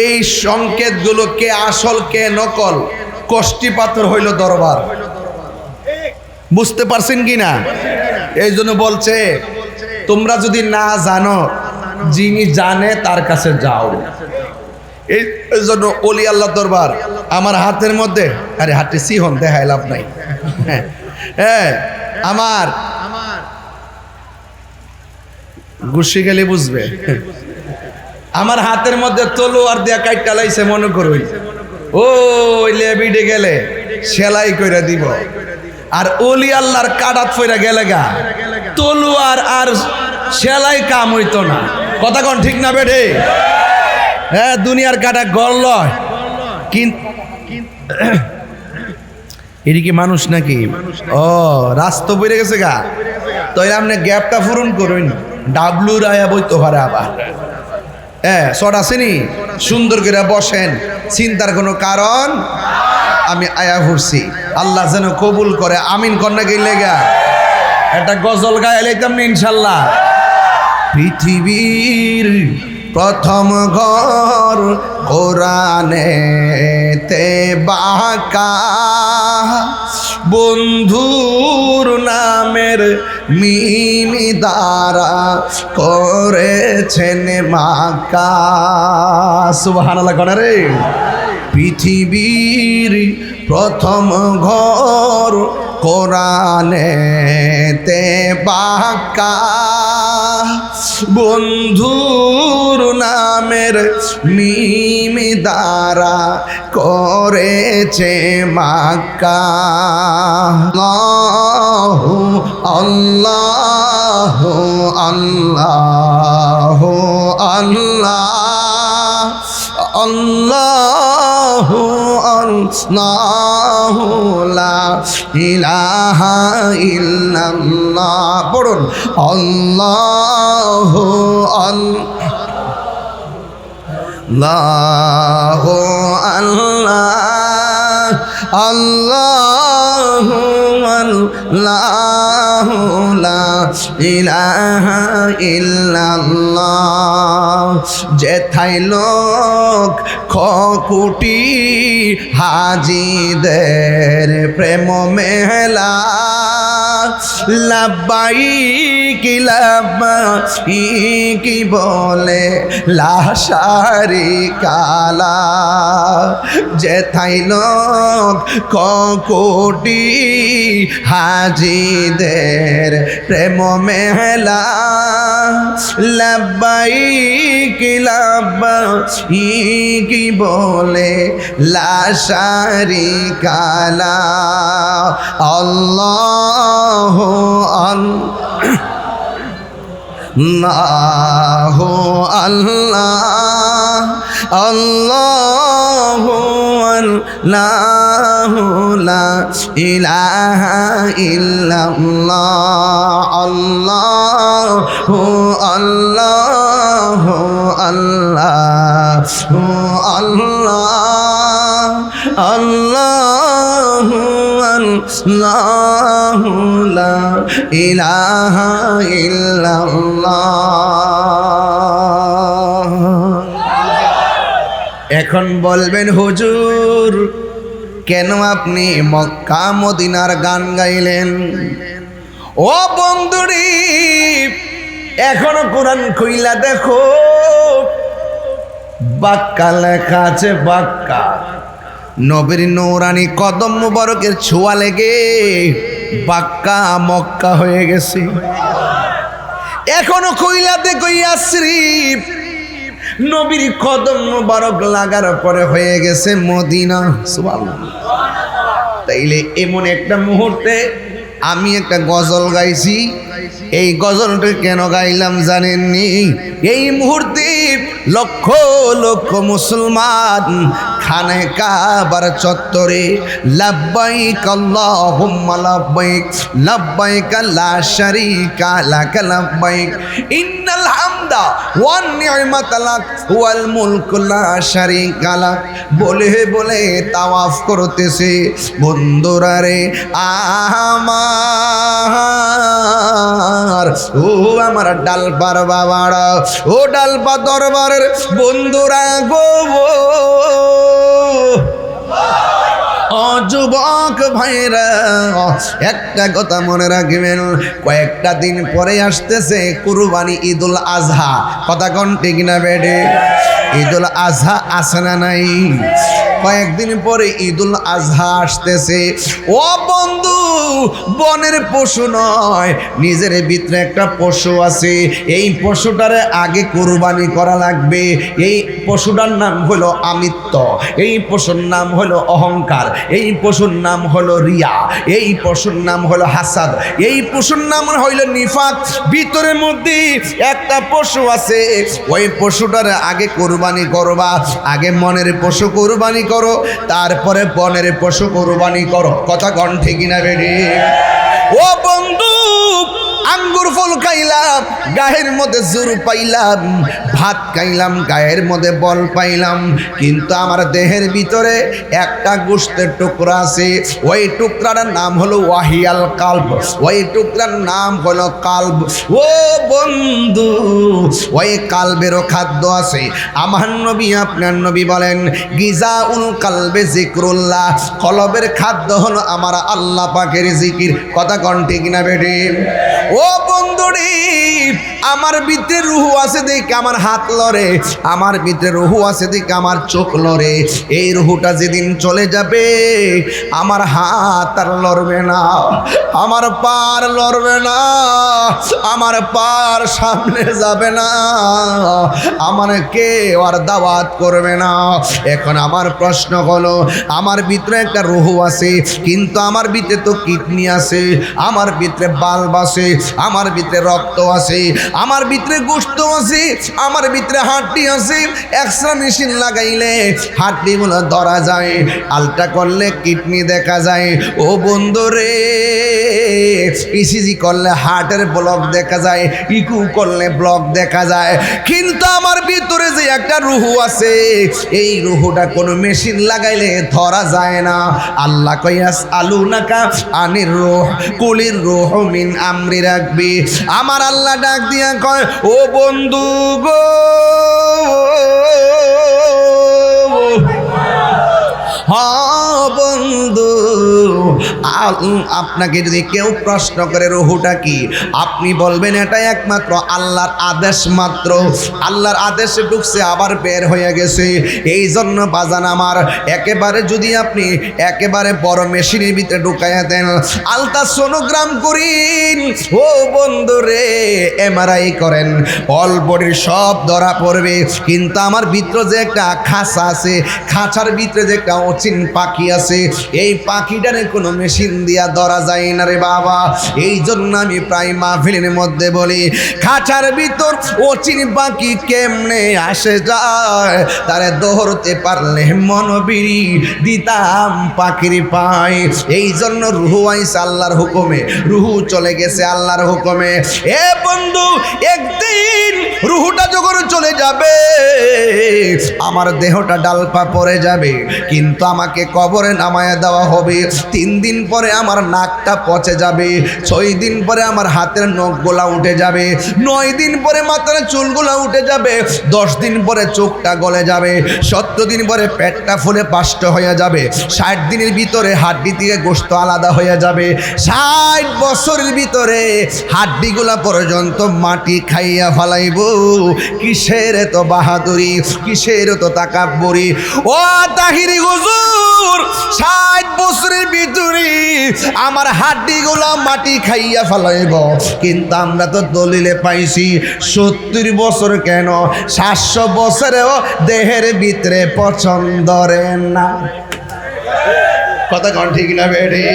[SPEAKER 1] এই সংকেতগুলো কে আসল কে নকল, কষ্টি পাথর হইল দরবার। বুঝতে পারছেন কি না? এই জন্য বলছে তোমরা যদি না জানো, যিনি জানে তার কাছে যাও। এই জন্য ওলি আল্লাহ দরবার আমার হাতের মধ্যে, আরে হাতে সিহন দেখায় লাভ নাই। হ্যাঁ, আমার গুছি গেলে বুঝবে। আমার হাতের মধ্যে তলোয়ার দিয়া কাইটা লাইছে, মনে করুন ওই লেবিডে গেলে সেলাই কইরা দিব। আর ওলি আল্লাহর কাটাত ফইরা গেলে গা তলোয়ার আর সেলাই কাম হইতো না। কথা কোন ঠিক না বেঠে? হ্যাঁ, দুনিয়ার কাটা গল লয়, কিন্তু এটি কি মানুষ নাকি? ও, রাস্তা বেড়ে গেছে গা, তাইলে আপনি গ্যাপটা পূরণ করুন। ডাবলু রায়া বইতে পারে আবার। হ্যাঁ, শট আসেনি, সুন্দর করে বসেন, চিন্তার কোনো কারণ আমি আয়া ভরছি, আল্লাহ যেন কবুল করে। আমিন কন্যা গেলে গা একটা গজল গায়ে লাইতাম না ইনশাল্লাহ। পৃথিবীর প্রথম ঘর কোরআনেতে বাঁকা, বন্ধুর নামের মিমি দ্বারা করেছেন মাকা। সুবহানাল্লাহ কনা রে। পৃথিবীর প্রথম ঘর কোরআনেতে বাঁকা, বন্ধুর নামের মিমি দ্বারা করেছে মাক্কা। আল্লাহু আল্লাহু আল্লাহু আল্লাহ, আল্লাহু আল্লাহু লা ইলাহা ইল্লাল্লাহ। পড়ুন, আল্লাহু আল্লাহু আল্লাহ, আল্লাহু আল্লাহু লা ইলাহা ইল্লাল্লাহ। যেথায় লোক কোটি হাজিদের প্রেম মেলা, লাব্বাইক লাব্বাইক বলে লা শারিকা লাহ। যেথায় লোক কোটি হাজিদের প্রেম মেলা, লাব্বাইক লাব্বাইক বলে লা শারিকা লাহ। আল্লাহু আল্লাহু আল্লাহ, আল্লাহু আল্লাহু লা ইলাহা ইল্লাল্লাহ। আল্লাহু আল্লাহু আল্লাহু আল্লাহ, আল্লাহু আল্লাহু লা ইলাহা ইল্লাল্লাহ। এখন বলবেন হুজুর, কেন আপনি মক্কা মদিনার গান গাইলেন? ও বন্ধুরি, এখনো কোরআন কইলা দেখো, বাক্কা লেখা আছে, বাক্কা। নবীর নূরানি কদম মুবারকের ছোঁয়া লেগে বাক্কা মক্কা হয়ে গেছে। এখনো কইলাতে কইয়াশ্রীফ, নবীর কদম মুবারক লাগার পরে হয়ে গেছে মদিনা। সুবহানাল্লাহ। তাইলে এমন একটা মুহূর্তে আমি একটা গজল গাইছি। এই গজলটা কেন গাইলাম জানেননি? এই মুহূর্তে লক্ষ লক্ষ মুসলমান খানে কাবার চত্বরে লাব্বাইক আল্লাহুম্মা লাব্বাইক, লাব্বাইক লা শারীকা লাক লাব্বাইক, ইন্নাল হামদা ওয়ান নি'মাতা লাক ওয়াল মুলকু লা শারীকা লাক বলে বলে তাওয়াফ করতেছে। বন্ধুরা রে আমার, ও আমার ডালপার বাবারা, ও ডালপা দরবারের বন্ধুরা গো, ও যুবক ভাইরা, একটা কথা মনে রাখবেন, কয়েকটা দিন পরে আসতেছে কুরবানি, ঈদুল আজহা। কথা কোন ঠিক না বেডে? ঈদুল আজহা আসে না নাই? কয়েকদিন পরে ঈদুল আজহা আসতেছে। ও বন্ধু, বনের পশু নয়, নিজের ভিতরে একটা পশু আছে। এই পশুটারে আগে কুরবানি করা লাগবে। এই পশুটার নাম হলো আমিত্ব, এই পশুর নাম হলো অহংকার, এই পশুর নাম হলো রিয়া, এই পশুর নাম হলো হাসাদ, এই পশুর নাম হইল নিফাক। ভিতরের মধ্যে একটা পশু আছে, ওই পশুটার আগে কুরবানি করবা। আগে মনের পশু কুরবানি করো, তারপরে বনের পশু কুরবানি করো। কথা কন ঠিক না বেরি? ও বন্ধু, আঙ্গুর ফল খাইলাম, গায়ের মধ্যে জোর পাইলাম, ভাত খাইলাম, গায়ের মধ্যে বল পাইলাম, কিন্তু আমার দেহের ভিতরে একটা গোশতের টুকরা আছে। ওই টুকরাটার নাম হলো ওয়াহিয়াল কালব, ওই টুকরার নাম হলো কালব। ও বন্ধু, ওই কালবেরও খাদ্য আছে। আমার নবী, আপনার নবী বলেন, গিজাউল কালবে জিক্রুল্লাহ, কলবের খাদ্য হলো আমার আল্লাহ পাকের জিকির। কথা কন ঠিক না বেটি? ও বন্ধুরে, আমার ভিতরে রুহু আছে দেখে আমার হাত লড়ে, আমার ভিতরে রুহু আছে দেখে আমার চোখ লড়ে। এই রুহুটা যেদিন চলে যাবে, আমার হাত আর লড়বে না, আমার পার লড়বে না, আমার পার সামনে যাবে না, আমার কেউ আর দাওয়াত করবে না। এখন আমার প্রশ্ন হলো, আমার ভিতরে একটা রুহু আছে, কিন্তু আমার ভিতরে তো কিডনি আছে, আমার ভিতরে বাল্ব আছে, আমার ভিতরে রক্ত আছে, আমার ভিতরে গোশত আছে, আমার ভিতরে হাড্ডি আছে। এক্সরে মেশিন লাগাইলে হাড্ডিগুলো ধরা যায়, আলট্রা করলে কিডনি দেখা যায়। ও বন্ধুরে, ইসিজি করলে হার্টের ব্লক দেখা যায়, ইকু করলে ব্লক দেখা যায়, কিন্তু আমার ভিতরে যে একটা রুহু আছে, এই রুহুটা কোনো মেশিন লাগাইলে ধরা যায় না। আল্লাহ কইয়াস আলুনাকা আনির রূহ কুলির রূহ মিন আমরি রাখবি। আমার আল্লাহ ডাক দিয়া কয়, ও বন্ধু গো, হ্যাঁ বন্ধু, আপনাকে যদি কেউ প্রশ্ন করে রুহুটা কি, আপনি বলবেন এটা একমাত্র আল্লাহর আদেশ মাত্র। আল্লাহর আদেশে ঢুকছে, আবার বের হয়ে গেছে। এই জন্য বাজান আমার, একেবারে যদি আপনি একেবারে বড় মেশিনের ভিতরে ঢুকাইয়া দেন, আলট্রাসোনোগ্রাম করেন, ও বন্ধু রে, এমআরআই করেন, অল বডির সব ধরা পড়বে, কিন্তু আমার ভিতরে যে একটা খাঁচা আছে, খাঁচার ভিতরে যে একটা অচিন পাখি আছে, এই পাখিটারে কোনো মেশিন দিয়া ধরা যায় না রে বাবা। এই জন্য আমি প্রায় মাহফিলের মধ্যে বলি, খাঁচার ভিতর অচিন পাখি কেমনে আসে যায়, তারে ধরতে পারলে মনবিরি দিতাম পাখির পাই। এই জন্য রুহু আইছে আল্লাহর হুকুমে, রুহু চলে গেছে আল্লাহর হুকুমে। এ বন্ধু, একদিন রুহুটা যখন চলে যাবে, আমার দেহটা ডালপা পড়ে যাবে, কিন্তু আমাকে কবরে নামায়া দেওয়া হবে। 3 দিন পরে আমার নাকটা পচে যাবে, 6 দিন পরে আমার হাতের নখগুলা উঠে যাবে, 9 দিন পরে মাথার চুলগুলা উঠে যাবে, 10 দিন পরে চোখটা গলে যাবে, 70 দিন পরে পেটটা ফুলে পাষ্ট হয়ে যাবে, 60 দিনের ভিতরে হাড্ডি থেকে গোশত আলাদা হয়ে যাবে, 60 বছরের ভিতরে হাড্ডিগুলা পর্যন্ত মাটি খাইয়া ফেলাইব। কিসের এত বাহাদুরি, কিসের এত তাকাব্বুরি? ও তাহিরি হুজুর, 60 বছরের ভিতরে আমার হাড্ডিগুলো মাটি খাইয়া ফেলাইব, কিন্তু আমরা তো দলিলে পাইছি 70 বছর কেন 700 বছরেও দেহের ভিতরে পছন্দ রে না। কথা কন ঠিক না বেড়ে?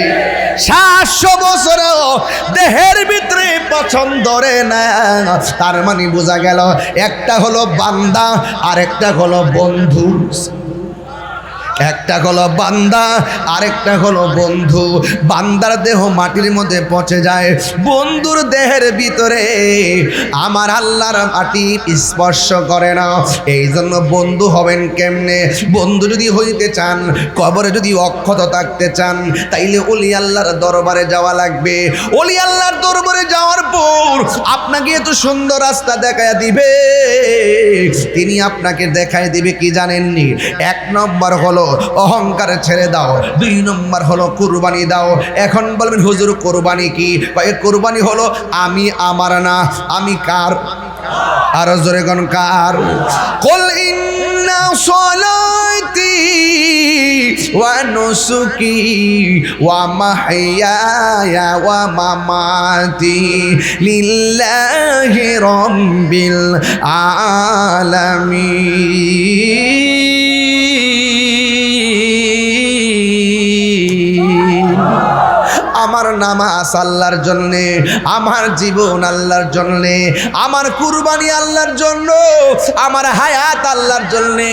[SPEAKER 1] 700 বছরেও দেহের ভিতরে পছন্দ রে না। তার মানে বোঝা গেল, একটা হলো বান্দা আর একটা হলো বন্ধু। একটা হলো বান্দা, আরেকটা হলো বন্ধু। বান্দার দেহ মাটির মধ্যে পচে যায়, বন্ধুর দেহের ভিতরে আমার আল্লাহর মাটি স্পর্শ করে না। এই জন্য বন্ধু হবেন কেমনে? বন্ধু যদি হইতে চান, কবরে যদি অক্ষত থাকতে চান, তাইলে ওলি আল্লাহর দরবারে যাওয়া লাগবে। ওলি আল্লাহর দরবারে যাওয়ার পর আপনাকে এত সুন্দর রাস্তা দেখায় দিবে। তিনি আপনাকে দেখায় দিবে কি জানেননি? 1 নম্বর হলো অহংকার ছেড়ে দাও, 2 নম্বর হলো কুরবানি দাও। এখন বলবেন হুজুর কুরবানি কি? কুরবানি হলো আমি আমার না, আমি কার? আরো জোরে কোন কার? কুল ইন্না সলাতি ওয়া নুসুকি ওয়া মাহইয়ায়া ওয়া মামাতি লিল্লাহি রাব্বিল আলামিন। আমার নামাজ আল্লাহর জন্যে, আমার জীবন আল্লাহর জন্যে, আমার কুরবানি আল্লাহর জন্য, আমার হায়াত আল্লাহর জন্যে,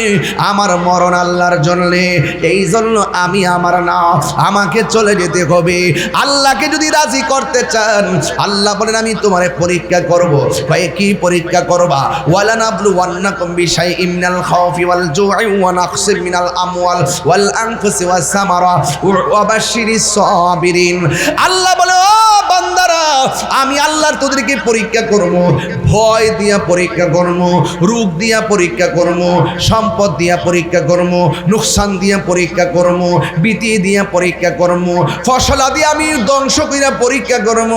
[SPEAKER 1] আমার মরণ আল্লাহর জন্যে। এই জন্য আমি আমার না, আমাকে চলে যেতে হবে। আল্লাহকে যদি রাজি করতে চান, আল্লাহ বলেন আমি তোমারে পরীক্ষা করব। ভাই কি পরীক্ষা করবা? ওয়ালা নাবলুওয়ান্নাকুম বিশাইইম মিনাল খাউফি ওয়াল জু'i ওয়া নাকসিম মিনাল আমওয়াল ওয়াল আনফুসি ওয়াস সামারা ওয়া বাশশিরিস সাবিরিন। আল্লাহ বলে ও বান্দারা, আমি আল্লাহর তোদেরকে পরীক্ষা করব, ভয় দিয়া পরীক্ষা করব, রোগ দিয়া পরীক্ষা করব, সম্পদ দিয়া পরীক্ষা করব, নুকসান দিয়া পরীক্ষা করব, বিতি দিয়া পরীক্ষা করব, ফসলা দিয়ে আমি ধ্বংস কইরা পরীক্ষা করব।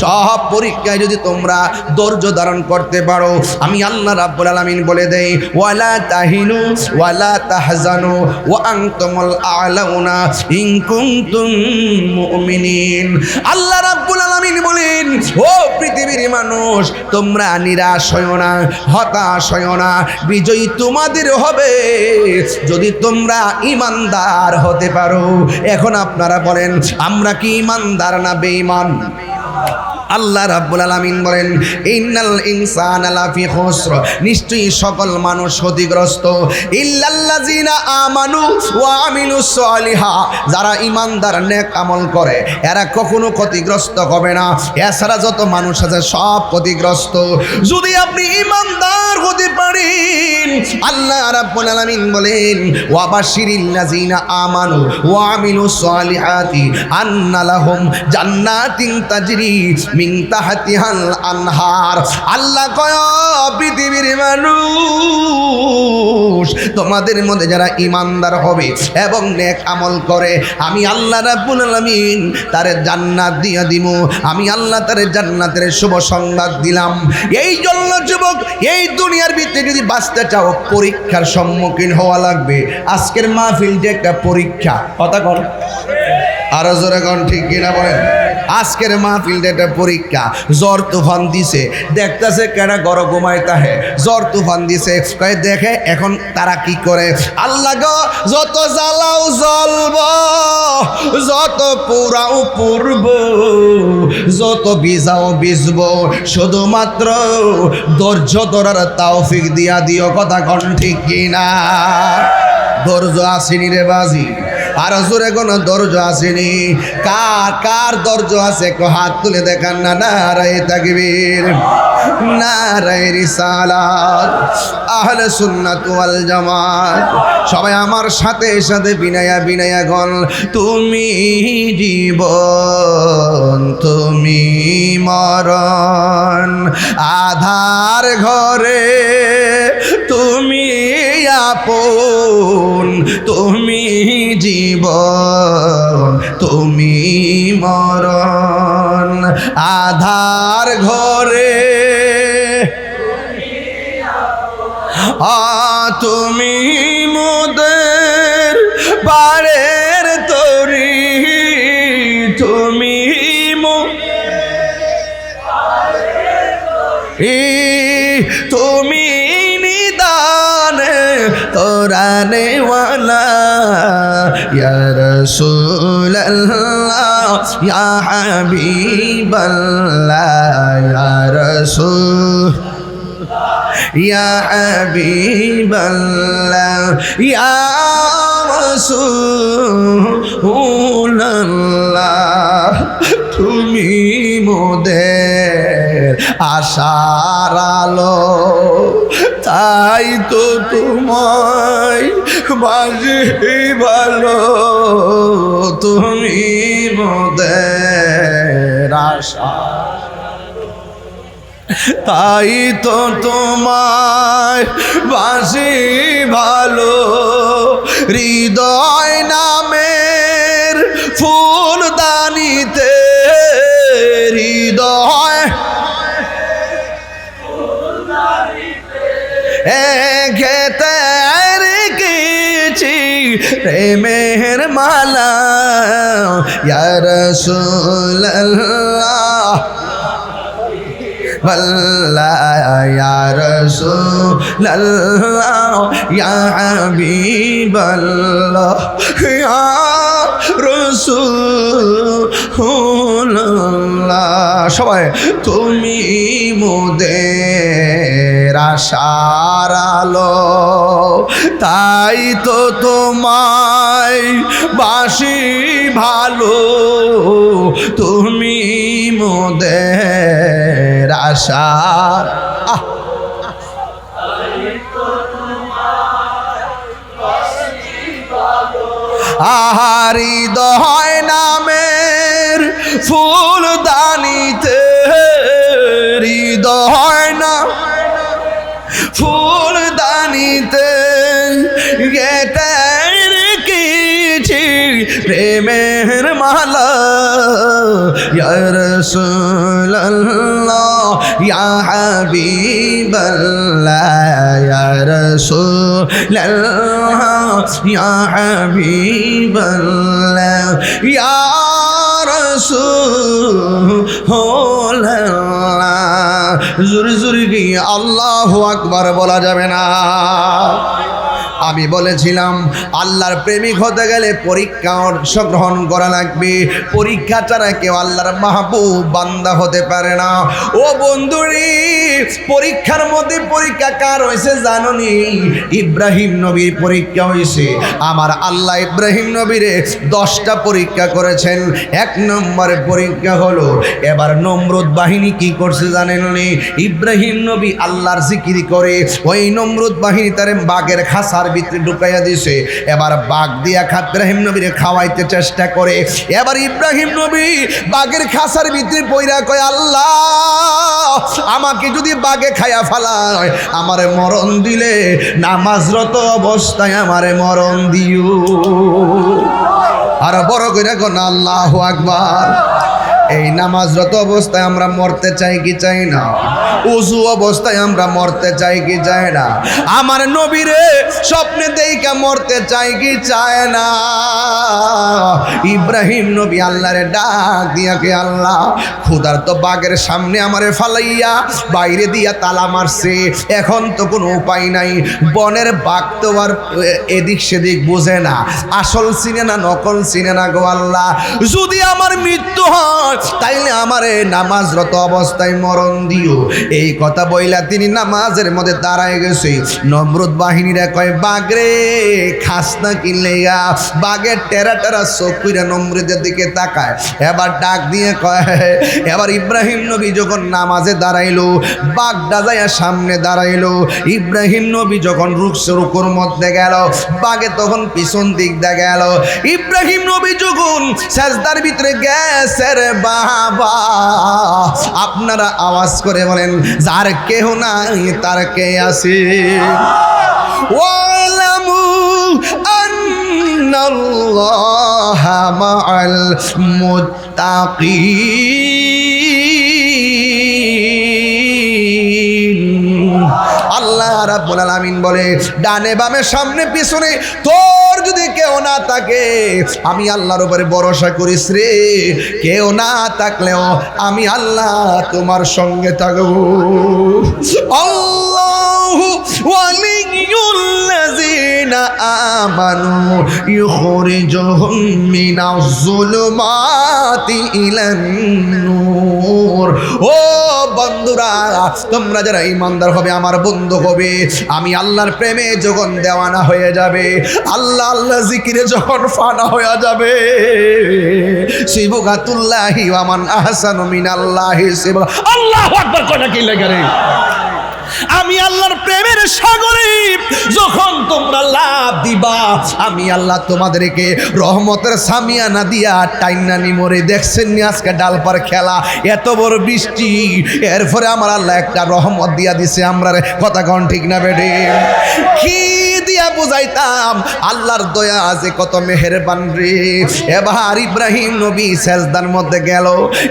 [SPEAKER 1] সব পরীক্ষায় যদি তোমরা ধৈর্য ধারণ করতে পারো, আমি আল্লাহ রাব্বুল আলামিন বলে দেই ওয়ালা তাহিনু ওয়ালা তাহজানু ওয়া আনতুমুল আ'লাউনা ইন কুনতুম মুমিনিন। আল্লাহ রাব্বুল আলামিন বলেন ও পৃথিবীর মানুষ, তোমরা নিরাশ হয়ো না, হতাশ হয়ো না, বিজয়ী তোমাদের হবে যদি তোমরা ঈমানদার হতে পারো। এখন আপনারা বলেন আমরা কি ঈমানদার না বেঈমান? আল্লাহ রাব্বুল আলামিন বলেন ইন্নাল ইনসানা লাফি খুসর, নিশ্চয়ই সকল মানুষ ক্ষতিগ্রস্ত, ইল্লাল্লাযিনা আমানু ওয়া আমিলুস সলিহা, যারা ঈমানদার নেক আমল করে এরা কখনো ক্ষতিগ্রস্ত হবে না। এছাড়া যত মানুষ আছে সব ক্ষতিগ্রস্ত। যদি আপনি ঈমানদার হতে পারেন, আল্লাহ রাব্বুল আলামিন বলেন ওয়া বাশশিরিল্লাযিনা আমানু ওয়া আমিলুস সলিহাতি আন্না লাহুম জান্নাতিন তাজরি মিন তাহতিহাল আনহার। আল্লাহ কয় পৃথিবীর মানুষ, তোমাদের মধ্যে যারা ঈমানদার হবে এবং নেক আমল করে, আমি আল্লাহ রাব্বুল আলামিন তারে জান্নাত দিয়া দিব। আমি আল্লাহ তারে জান্নাতের শুভ সংবাদ দিলাম। এই জন্য যুবক, এই দুনিয়ার ভিতরে যদি বাঁচতে চাও পরীক্ষার সম্মুখীন হওয়া লাগবে। আজকের মাহফিলটা একটা পরীক্ষা। কথা কর, আরো জোরে কন, ঠিক কিনা বলেন? আজকের মাহফিলটা একটা পরীক্ষা। জ্বর তুফান দিছে, দেখতেছে কেনা গর ঘুমায় তাহে, জ্বর তুফান দিছে, কয়ে দেখে এখন তারা কি করে। আল্লাহ গো, যত জ্বালাও জ্বলব, যত পুরাও পুরব, যত ভিজাও ভিজব, শুধুমাত্র ধৈর্য ধরার তৌফিক দিয়া দিও। কথা কন, ঠিক কিনা? ধৈর্য আসেনি রে বাজি, আর জোরে কোনো ধৈর্য আসেনি? কার কার ধৈর্য আছে হাত তুলে দেখান না। নারায়ে তাকবীর, নারায়ে রিসালাত, আহলে সুন্নাত ওয়াল জামাত। সবাই আমার সাথে সাথে বিনায়া বিনায়া গল, তুমি জীবন তুমি মরণ, আধার ঘরে তুমি আপন, তুমি জীবন তুমি মরণ, আধার ঘরে তুমি মোদের বাড়ের তরি, তুমি তুমি নিদানে তোরানে ওয়ালা ইয়া রাসূলুল্লাহ ইয়া হাবিবাল্লাহ ইয়া রাসূল ইয়া হাবিবাল্লাহ ইয়া রাসূলুল্লাহ, তুমি মোদের আশার আলো, তাই তো তোমায় বাজে ভালো, তুমি মোদের আশা, তাই তো তোমায় বাসি ভালো। হৃদয় নামের ফুলদানিতে, হৃদয় ঘেতে রেখেছি প্রেমের মালা ইয়া রাসূলুল্লাহ والله يا رسول الله يا حبيب الله يا رسول الله সবাই তুমি মোদের আশার আলো তাই তো তোমায় বাসি ভালো তুমি মোদের আশা হৃদয় নামের ফুলদানিতে হৃদয় না ফুলদানিতে গেতে রেখেছি প্রেমের মালা ইয়া রাসূলুল্লাহ ইয়া হাবিবাল্লাহ ইয়া রাসূলুল্লাহ ইয়া হাবিবাল্লাহ ইয়া রাসূলুল্লাহ জোরে জোরে গিয়ে আল্লাহু আকবার বলা যাবে না। আমি বলেছিলাম আল্লাহর প্রেমিক হতে গেলে পরীক্ষা অংশগ্রহণ করা লাগবে, পরীক্ষা ছাড়া কেউ আল্লাহর মাহবুব বান্দা হতে পারে না। ও বন্ধুরি, পরীক্ষার মধ্যে পরীক্ষা কার হয়েছে জানোনি? ইব্রাহিম নবীর পরীক্ষা হয়েছে। আমার আল্লাহ ইব্রাহিম নবীরে 10টা পরীক্ষা করেছেন। 1 নম্বরে পরীক্ষা হলো, এবার নমরুদ বাহিনী কি করছে জানেননি? ইব্রাহিম নবী আল্লাহর জিকির করে ওই নমরুদ বাহিনী তার বাঘের খাসার ভিতরে ঢুকাইয়া দিছে। এবার বাঘ দিয়া ইব্রাহিম নবীরে খাওয়াইতে চেষ্টা করে। এবার ইব্রাহিম নবী বাঘের খাসার ভিতরে পইরা কয়, আল্লাহ আমাকে যদি বাঘে খায়া ফেলায় আমারে মরণ দিলে নামাজরত অবস্থায় আমারে মরণ দিও। আর বড় কইরা কোন আল্লাহু আকবার। এই নামাজরত অবস্থায় আমরা মরতে চাই কি চাই না? উজু অবস্থায় আমরা মরতে চাই কি চাই না? আমার নবীরে স্বপ্নে দেইকা মরতে চাই কি চায় না? ইব্রাহিম নবী আল্লাহরে ডাক দিয়া কে, আল্লাহ খোদার তো বাঘের সামনে আমারে ফালাইয়া বাইরে দিয়া তালা মারছে, এখন তো কোনো উপায় নাই। বনের বাঘ তো আর এদিক সেদিক বোঝে না, আসল চিনে না নকল চিনে না গো আল্লাহ। যদি আমার মৃত্যু হয় তাইলে আমারে নামাজরত অবস্থায় মরণ দিও। এই কথা বইলা তিনি নামাজের মধ্যে দাঁড়ায় গেছে। নমরুদ বাহিনীরা কয়, বাঘরে খাস না কিনলে? বাঘের টেরা টেরা চোখ কইরা নমরুদের দিকে তাকায়। এবার ডাক দিয়ে কয়, এবার ইব্রাহিম নবী যখন নামাজে দাঁড়াইলো, বাঘটা যাইয়া সামনে দাঁড়াইলো। ইব্রাহিম নবী যখন রুকুর মধ্যে গেল, বাঘে তখন পিছন দিক দিয়ে গেল। ইব্রাহিম নবী যখন সাজদার ভিতরে গেছে রে বাবা, আপনারা আওয়াজ করে বলেন, যার কেহ নাই তার কে আছে? ওয়ালামু আন্নাল্লাহা মাআল মুত্তাকিন। আল্লাহ রাব্বুল আলামিন বলে, ডানে বামে সামনে পিছনে তোর যদি কেউ না থাকে, আমি আল্লাহর উপরে ভরসা করিস রে। কেউ না থাকলেও আমি আল্লাহ তোমার সঙ্গে থাকবো। আল্লাহু ওয়ালিয়ুল্লাযিনা আমানু ইউখরিজুহুম মিনাজ যুলুমাতি ইলান নূর। ও বন্ধুরা, তোমরা যারা ঈমানদার হবে, আমার বন্ধু হবে, আমি আল্লাহর প্রেমে যখন দেওয়ানা হয়ে যাবে, আল্লাহ আল্লাহ জিকিরে যখন ফানা হয়ে যাবে, সিবগাতুল্লাহি ওয়া মান আহসানু মিনাল্লাহি সিবগা। আল্লাহু আকবার কথা কি লাগে রে? আমি আল্লাহর প্রেমের সাগরে যখন তোমরা লাভ দিবা, আমি আল্লাহ তোমাদেরকে রহমতের সামিয়ানা দিয়া টাইনা নিমরে। দেখছেন নি আজকে ডালপার খেলা, এত বড় বৃষ্টি, এরপরে আমার আল্লাহ একটা রহমত দিয়া দিছে আমরা। কথা কন ঠিক না বেডে? কি দিয়া দিয়া বুঝাইতাম আল্লাহর দয়া আছে কত মেহেরবান রে। এবার ইব্রাহিম নবী সেজদার মধ্যে গেল,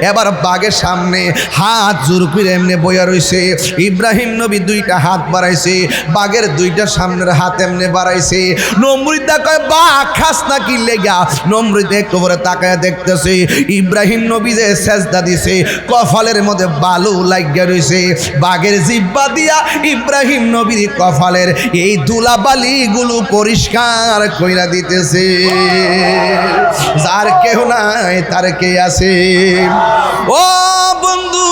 [SPEAKER 1] এবার বাঘের সামনে হাত জোর করে এমনি বইয়া রইছে। ইব্রাহিম নবী দুইটা হাত বাড়াইছে, বাঘের দুইটা সামনের হাত এমনি বাড়াইছে। নমরুদ কয় বাঘ খাস না কি লেগা? নমরুদ একটু করে তাকায় দেখতেছে ইব্রাহিম নবী যে সেজদা দিছে কপালের মধ্যে বালু লাগিয়া রইছে। বাঘের জিহ্বা দিয়া ইব্রাহিম নবীর কপালের এই ধুলাবালিগুলো পরিষ্কার কইরা দিতেছে। যার কেহ নাই তার কে আছে? ও বন্ধু,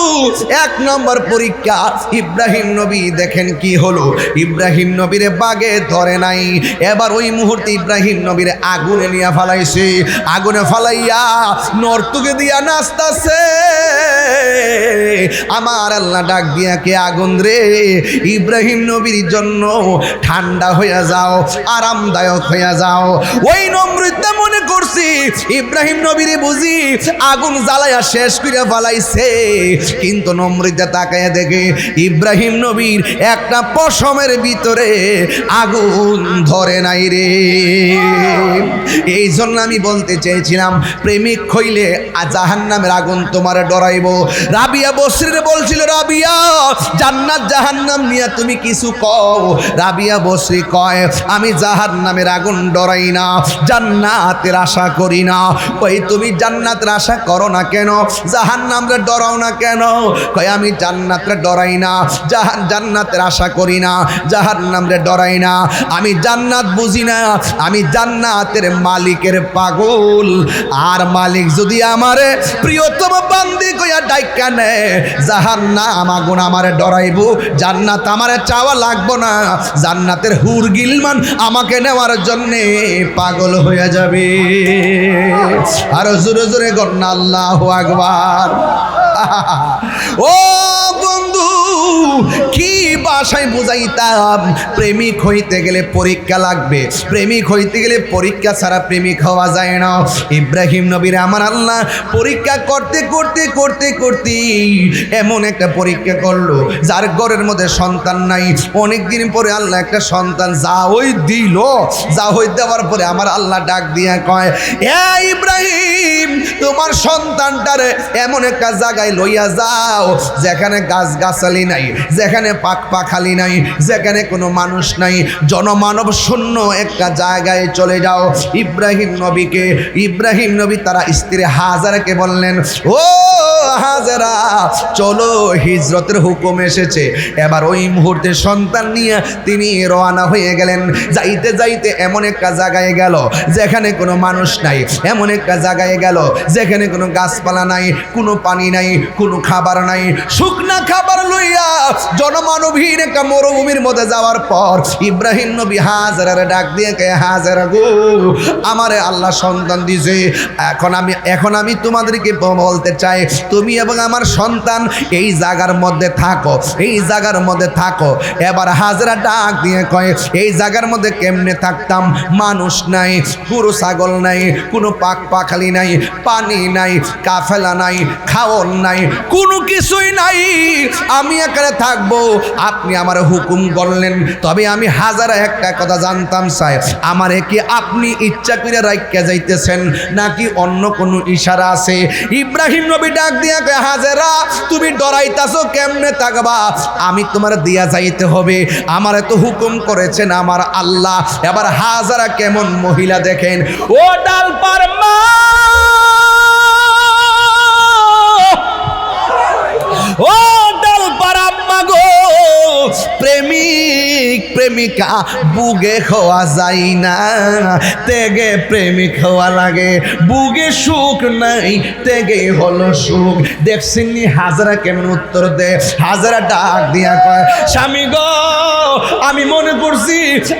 [SPEAKER 1] এক নম্বর পরীক্ষা ইব্রাহিম নবী দেখেন কি হলো। ইব্রাহিম নবীরে বাগে ধরে নাই, এবার ওই মুহূর্তে ইব্রাহিম নবীর আগুনে নিয়ে ফালাইছে। আগুনে ফালাইয়া নর্তুকে দিয়া নাচতাছে। আমার আল্লাহ ডাক দিয়া কে আগুন রে, ইব্রাহিম নবীর জন্য ঠান্ডা হইয়া যাও, আরামদায়ক হইয়া যাও। ওই নমরুদটা মনে করছি ইব্রাহিম নবীরে বুঝি আগুন জ্বালাইয়া শেষ করিয়া ফালাইছে, কিন্তু নমরুদটা তাকাইয়া দেখে ইব্রাহিম নবীর একটা পশমের ভিতরে আগুন ধরে নাই রে। এই জন্য আমি বলতে চেয়েছিলাম প্রেমিক হইলে জাহান্নামের আগুন তোমার ডরাইব। রাবিয়া বসরিরে বলছিল, রাবিয়া জান্নাত জাহান্নাম নিয়ে তুমি কিছু কও। রাবিয়া বসরি কয় আমি জাহান্নামের আগুন ডরাই না, জান্নাতের আশা করি না। কই তুমি জান্নাতের আশা করো না কেন, জাহান্নামরে ডরাও না কেন? কয় আমি জান্নাতরে ডরাই না, জান্নাতের আশা করি না, জাহান্নামরে ডরাই না। আমি জান্নাত বুঝি না, আমি জান্নাতের মালিকের পাগল। আর মালিক যদি আমারে প্রিয়তম বান্দি কইয়া ডাইকা নেয়, জাহান্নাম আগুন আমারে ডরাইব, জান্নাত আমারে চাওয়া লাগবো না। জান্নাতের হুর গিলমান আমাকে নেওয়ার জন্যে পাগল হয়ে যাবে। আরো জোরে জোরে গন্না আল্লাহু আকবার। ও বন্ধু, কি বাসায় বুঝাইতাম প্রেমিক হইতে গেলে পরীক্ষা লাগবে, প্রেমিক হইতে গেলে পরীক্ষা ছাড়া প্রেমিক হওয়া যায় না। ইব্রাহিম নবীর আমার আল্লাহ পরীক্ষা করতে করতে করতে করতে এমন একটা পরীক্ষা করলো যার ঘরের মধ্যে সন্তান নাই। অনেক দিন পরে আল্লাহ একটা সন্তান যা ওই দিল। যা হই দেওয়ার পরে আমার আল্লাহ ডাক দিয়া কয়, এ ইব্রাহিম তোমার সন্তানটারে এমন একটা জায়গায় লইয়া যাও যেখানে গাছ গাছালি নাই, যেখানে পাক পাখালি নাই, যেখানে কোনো মানুষ নাই, জনমানব শূন্য একটা জায়গায় চলে যাও। ইব্রাহিম নবী তারা স্ত্রী হাজারাকে বললেন, ও হাজারা চলো, হিজরতের হুকুম এসেছে। এবার ওই মুহূর্তে সন্তান নিয়ে তিনি রওনা হয়ে গেলেন। যাইতে যাইতে এমন একটা জায়গায় গেল যেখানে কোনো মানুষ নাই, এমন একটা জায়গায় গেল যেখানে কোনো গাছপালা নাই, কোনো পানি নাই, কোনো খাবার নাই। শুকনা খাবার লইয়া জনমানবহীন একটা মরুভূমির মধ্যে যাওয়ার পর ইব্রাহিম নবী হাজারার ডাক দিয়ে কে, হাজারা গো, আমারে আল্লাহ সন্তান দিয়েছে। এখন আমি তোমাদেরকে বলতে চাই, তুমি এবং আমার সন্তান এই জায়গার মধ্যে থাকো, এই জায়গার মধ্যে থাকো। এবার হাজারা ডাক দিয়ে কয়, এই জায়গার মধ্যে কেমনে থাকতাম? মানুষ নাই, গরু ছাগল নাই, কোনো পাক পাখালি নাই, পানি নাই, কাফেলা নাই, খাওয়ার নাই, কোনো কিছুই নাই। আমি এখানে থাকবো, আপনি আমার হুকুম করলেন। তবে আমি হাজারা একটা কথা জানতাম চাই, আমারে কি আপনি ইচ্ছা করে রাইখা যাইতেছেন নাকি অন্য কোনো ইশারা আছে? ইব্রাহিম নবী ডাক দিয়া কয়, হাজারা তুমি ডরাইতাছো, কেমনে থাকবা? আমি তোমার দিয়া যাইতে হবে, আমারে তো হুকুম করেছেন আমার আল্লাহ। এবার হাজারা কেমন মহিলা দেখেন, ও ডাল পারমা, ও ডাল পারাম্মা গো, প্রেমিক প্রেমিকা বুগে হওয়া যায় না, তেগে প্রেমিক হওয়া লাগে। বুগে সুখ নাই, তেগে হলো সুখ। দেখছিনি হাজারা কেমন উত্তর দে? হাজারা ডাক দিয়া কয়, স্বামী গো, আমি মনে করছি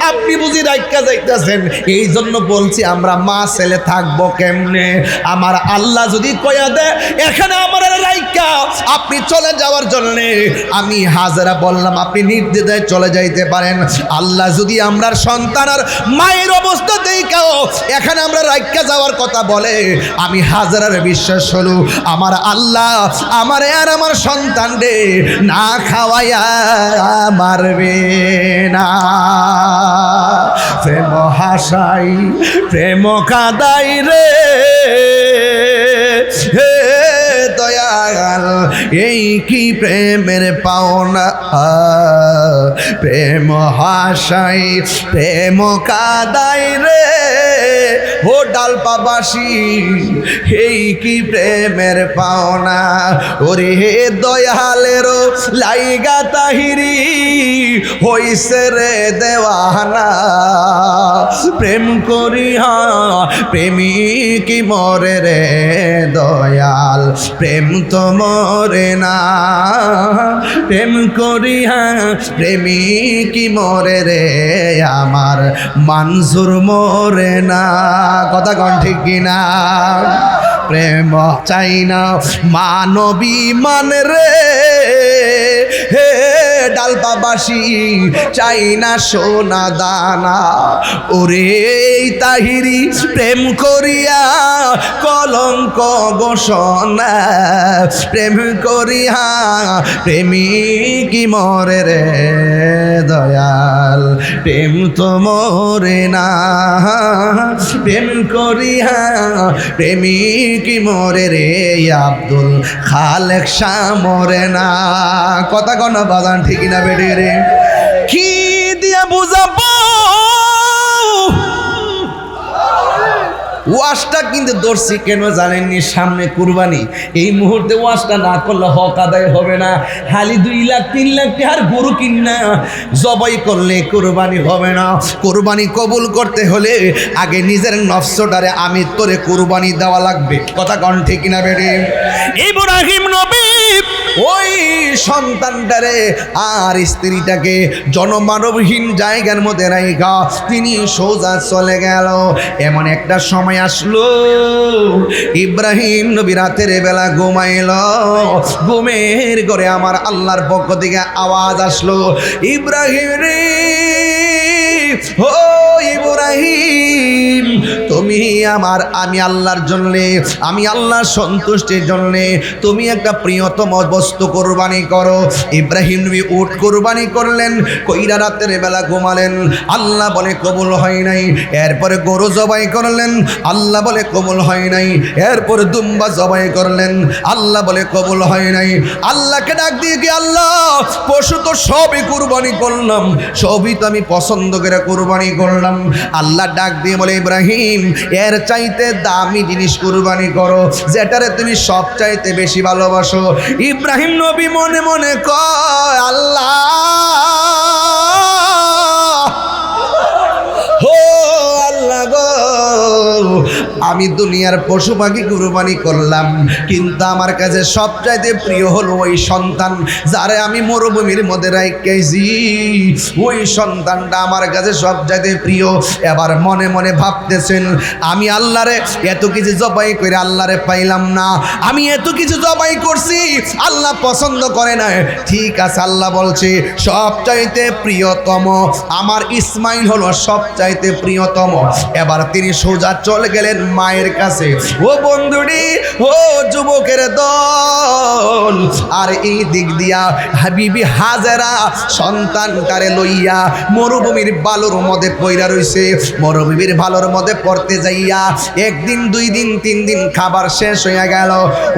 [SPEAKER 1] আপনি বুঝি রাইখা যাইতেছেন, এই জন্য বলছি আমরা মা ছেলে থাকবো কেমনে? আমার আল্লাহ যদি কয়া দেয় এখানে আমার রাইখা আপনি চলে যাওয়ার জন্য, আমি হাজারা বললাম আপনি নির্দ্বিধায় চলে যাইতে পারেন। আল্লাহ যদি আমরার সন্তান আর মায়ের অবস্থা দেখাও এখানে আমরা রাইখা যাওয়ার কথা বলে, আমি হাজারার বিশ্বাস হলো আমার আল্লাহ আমার আর আমার সন্তান রে না খাওয়াইয়া মারবে। না। প্রেম হাসাই প্রেম কাদাই রে হে দয়াল, এই কি প্রেমের পাওনা। প্রেম হাসাই প্রেম কাদাই রে ও ডালপাবাসী, এই কি প্রেমের পাওনা। ওরে হে দয়ালেরও লাইগা তাহিরি হইছে রে দেওয়ানা। প্রেম করিয়া প্রেমিক মরে রে দয়াল, প্রেম তো মরে না। প্রেম করিয়া প্রেমিক মরে রে আমার মানসুর মরে না। কথা কন ঠিক কিনা? প্রেম চাই না মানবী মান রে হে ডালপাবাসী, চাই না সোনা দানা। ওরে তাহিরি প্রেম করিয়া কলঙ্ক গোসনা। প্রেম করিয়া প্রেমিক মরে রে দয়াল, প্রেম তো মরে না। প্রেম করিয়া প্রেমিক মরে রে আব্দুল খালেক শাহ মরে না। কথা কোন বাগান ঠিক না বেড়ে রে? কি দিয়া বুঝাবো? ওয়াজটা কিন্তু দর্শি কেন জানেননি? সামনে কুরবানি, এই মুহূর্তে ওয়াজটা না করলে হক আদায় হবে না। খালি 2 লাখ 3 লাখ টাকার গরু কিনা জবাই করলে কুরবানি হবে না। কুরবানি কবুল করতে হলে আগে নিজের নফসটারে আমি তোরে কুরবানি দেওয়া লাগবে। কথা কন ঠিক না বেড়ে? ইব্রাহিম নবী ওই সন্তানটারে আর স্ত্রীটাকে জনমানবহীন জায়গার মধ্যে রাইখা তিনি সোজা চলে গেল। এমন একটা সময় আসলো, ইব্রাহিম নবী রাতের বেলা ঘুমাইল। ঘুমের ঘরে আমার আল্লাহর পক্ষ থেকে আওয়াজ আসলো, ইব্রাহিম রে ও ইব্রাহিম, তুমি আমি আল্লাহর জন্যে, আমি আল্লাহর সন্তুষ্টির জন্যে তুমি একটা প্রিয়তম বস্তু কোরবানি করো। ইব্রাহিম নবী উট কোরবানি করলেন, কইরা রাতের বেলা ঘুমালেন। আল্লাহ বলে কবুল হয় নাই। এরপরে গরু জবাই করলেন, আল্লাহ বলে কবুল হয় নাই। এরপরে দুম্বা জবাই করলেন, আল্লাহ বলে কবুল হয় নাই। আল্লাহকে ডাক দিয়ে কি, আল্লাহ পশু তো সবই কুরবানি করলাম, সবই তো আমি পছন্দ করে কুরবানি করলাম। আল্লাহ ডাক দিয়ে বলে, ইব্রাহিম এর চাইতে দামি জিনিস কুরবানি করো, যেটারে তুমি সব চাইতে বেশি ভালোবাসো। ইব্রাহিম নবী মনে মনে কয়, আল্লাহ ও আল্লাহ গো, আমি দুনিয়ার পশু পাখি কুরবানি করলাম, কিন্তু আমার কাছে সবচাইতে প্রিয় হলো ওই সন্তান যারে আমি মরুভূমির মধ্যে রাখেছি। ওই সন্তানটা আমার কাছে সবচাইতে প্রিয়। এবার মনে মনে ভাবতেছেন, আমি আল্লাহরে এত কিছু জবাই করে আল্লাহরে পাইলাম না, আমি এত কিছু জবাই করছি আল্লাহ পছন্দ করে না। ঠিক আছে, আল্লাহ বলছে সবচাইতে প্রিয়তম আমার ইসমাইল হলো সবচাইতে প্রিয়তম। এবার তিনি সোজা চলে গেলেন মায়ের কাছে। ও বন্ধুরি, ও যুবকের দল, আর এই দিক দিয়া হাবিবি হাজেরা সন্তানটারে লইয়া মরুভূমির বালুর মধ্যে পইরা রইছে। মরুভূমির বালুর মধ্যে পড়তে যাইয়া 1 দিন 2 দিন 3 দিন খাবার শেষ হয়ে গেল।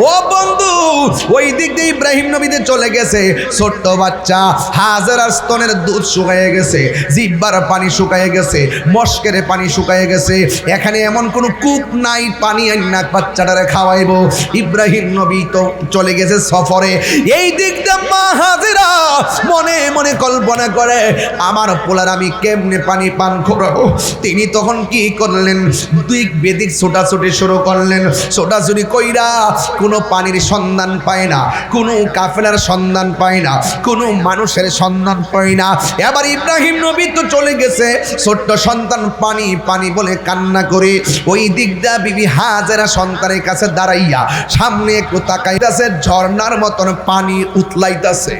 [SPEAKER 1] ও বন্ধু, ওই দিক দিয়ে ইব্রাহিম নবীতে চলে গেছে ছোট্ট বাচ্চা হাজেরার স্তনের দুধ শুকায়ে গেছে, জিহ্বার পানি শুকায়ে গেছে, মস্কের পানি শুকায়ে গেছে। এখানে এমন কোনো কূপ নাই পানি না বাচ্চাটারে খাওয়াইবো। ইব্রাহিম নবী তো চলে গেছে সফরে। এই দিক দিয়ে মা হাজেরা মনে মনে কল্পনা করে, আমার পোলার আমি কেমনে পানি পান করাবো। তিনি তখন কি করলেন, দিক বেদিক ছোটাছুটি শুরু করলেন। ছোটাছুটি কইরা কোনো পানির সন্ধান পায় না, কোনো কাফেলার সন্ধান পায় না, কোনো মানুষের সন্ধান পায় না। এবার ইব্রাহিম নবী তো চলে গেছে, ছোট্ট সন্তান পানি পানি বলে কান্না করে ওই দিক দিয়া বিবি হাজেরা সন্তানের কাছে দাঁড়াইয়া সামনে একটু তাকাইতাছে, ঝর্ণার মতন পানি উতলাইতাছে।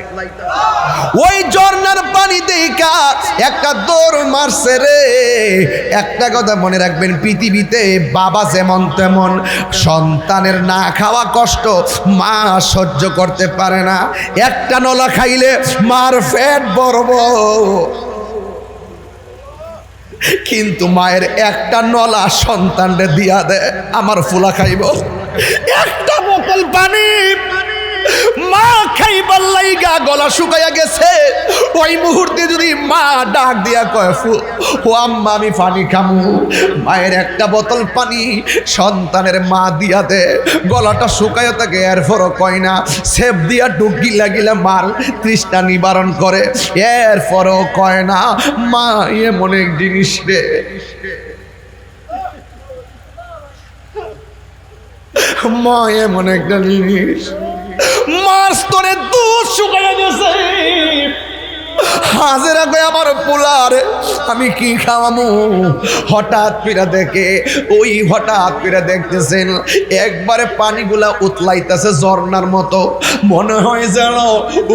[SPEAKER 1] ওই ঝর্ণার পানি দেখা একটা দৌড় মারছে রে। একটা কথা মনে রাখবেন, পৃথিবীতে বাবা যেমন তেমন, সন্তানের না খাওয়া কষ্ট মা সহ্য করতে পারে না। একটা নলা খাইলে মার পেট বড়, কিন্তু মায়ের একটা নলা সন্তানরে দিয়া দেয়, আমার ফুলা খাইব। একটা বোতল পানি মা খাইবার লাইগা গলা শুকাইয়া গেছে, ওই মুহূর্তে যদি মা ডাক দিয়া কয় ও আম্মা আমি পানি খামু, মায়ের একটা বোতল পানি সন্তানের মা দিয়া দে, গলাটা শুকাইয়া থাকে, এরপরও কয় না, সেপ দিয়া ডুকি লাগিলে মার তৃষ্ণা নিবারণ করে, এরপরও কয় না মা এমন এক জিনিস রে। মা এমন একটা জিনিস, মার স্তরে দুধ শুকাইয়া গেছে। হাজেরা কই আমার পোলার আমি কি খাওয়ামু? হঠাৎ করে দেখে, ওই হঠাৎ করে দেখতেছেন একবারে পানিগুলা উতলাইতেছে ঝর্ণার মতো, মনে হয় যেন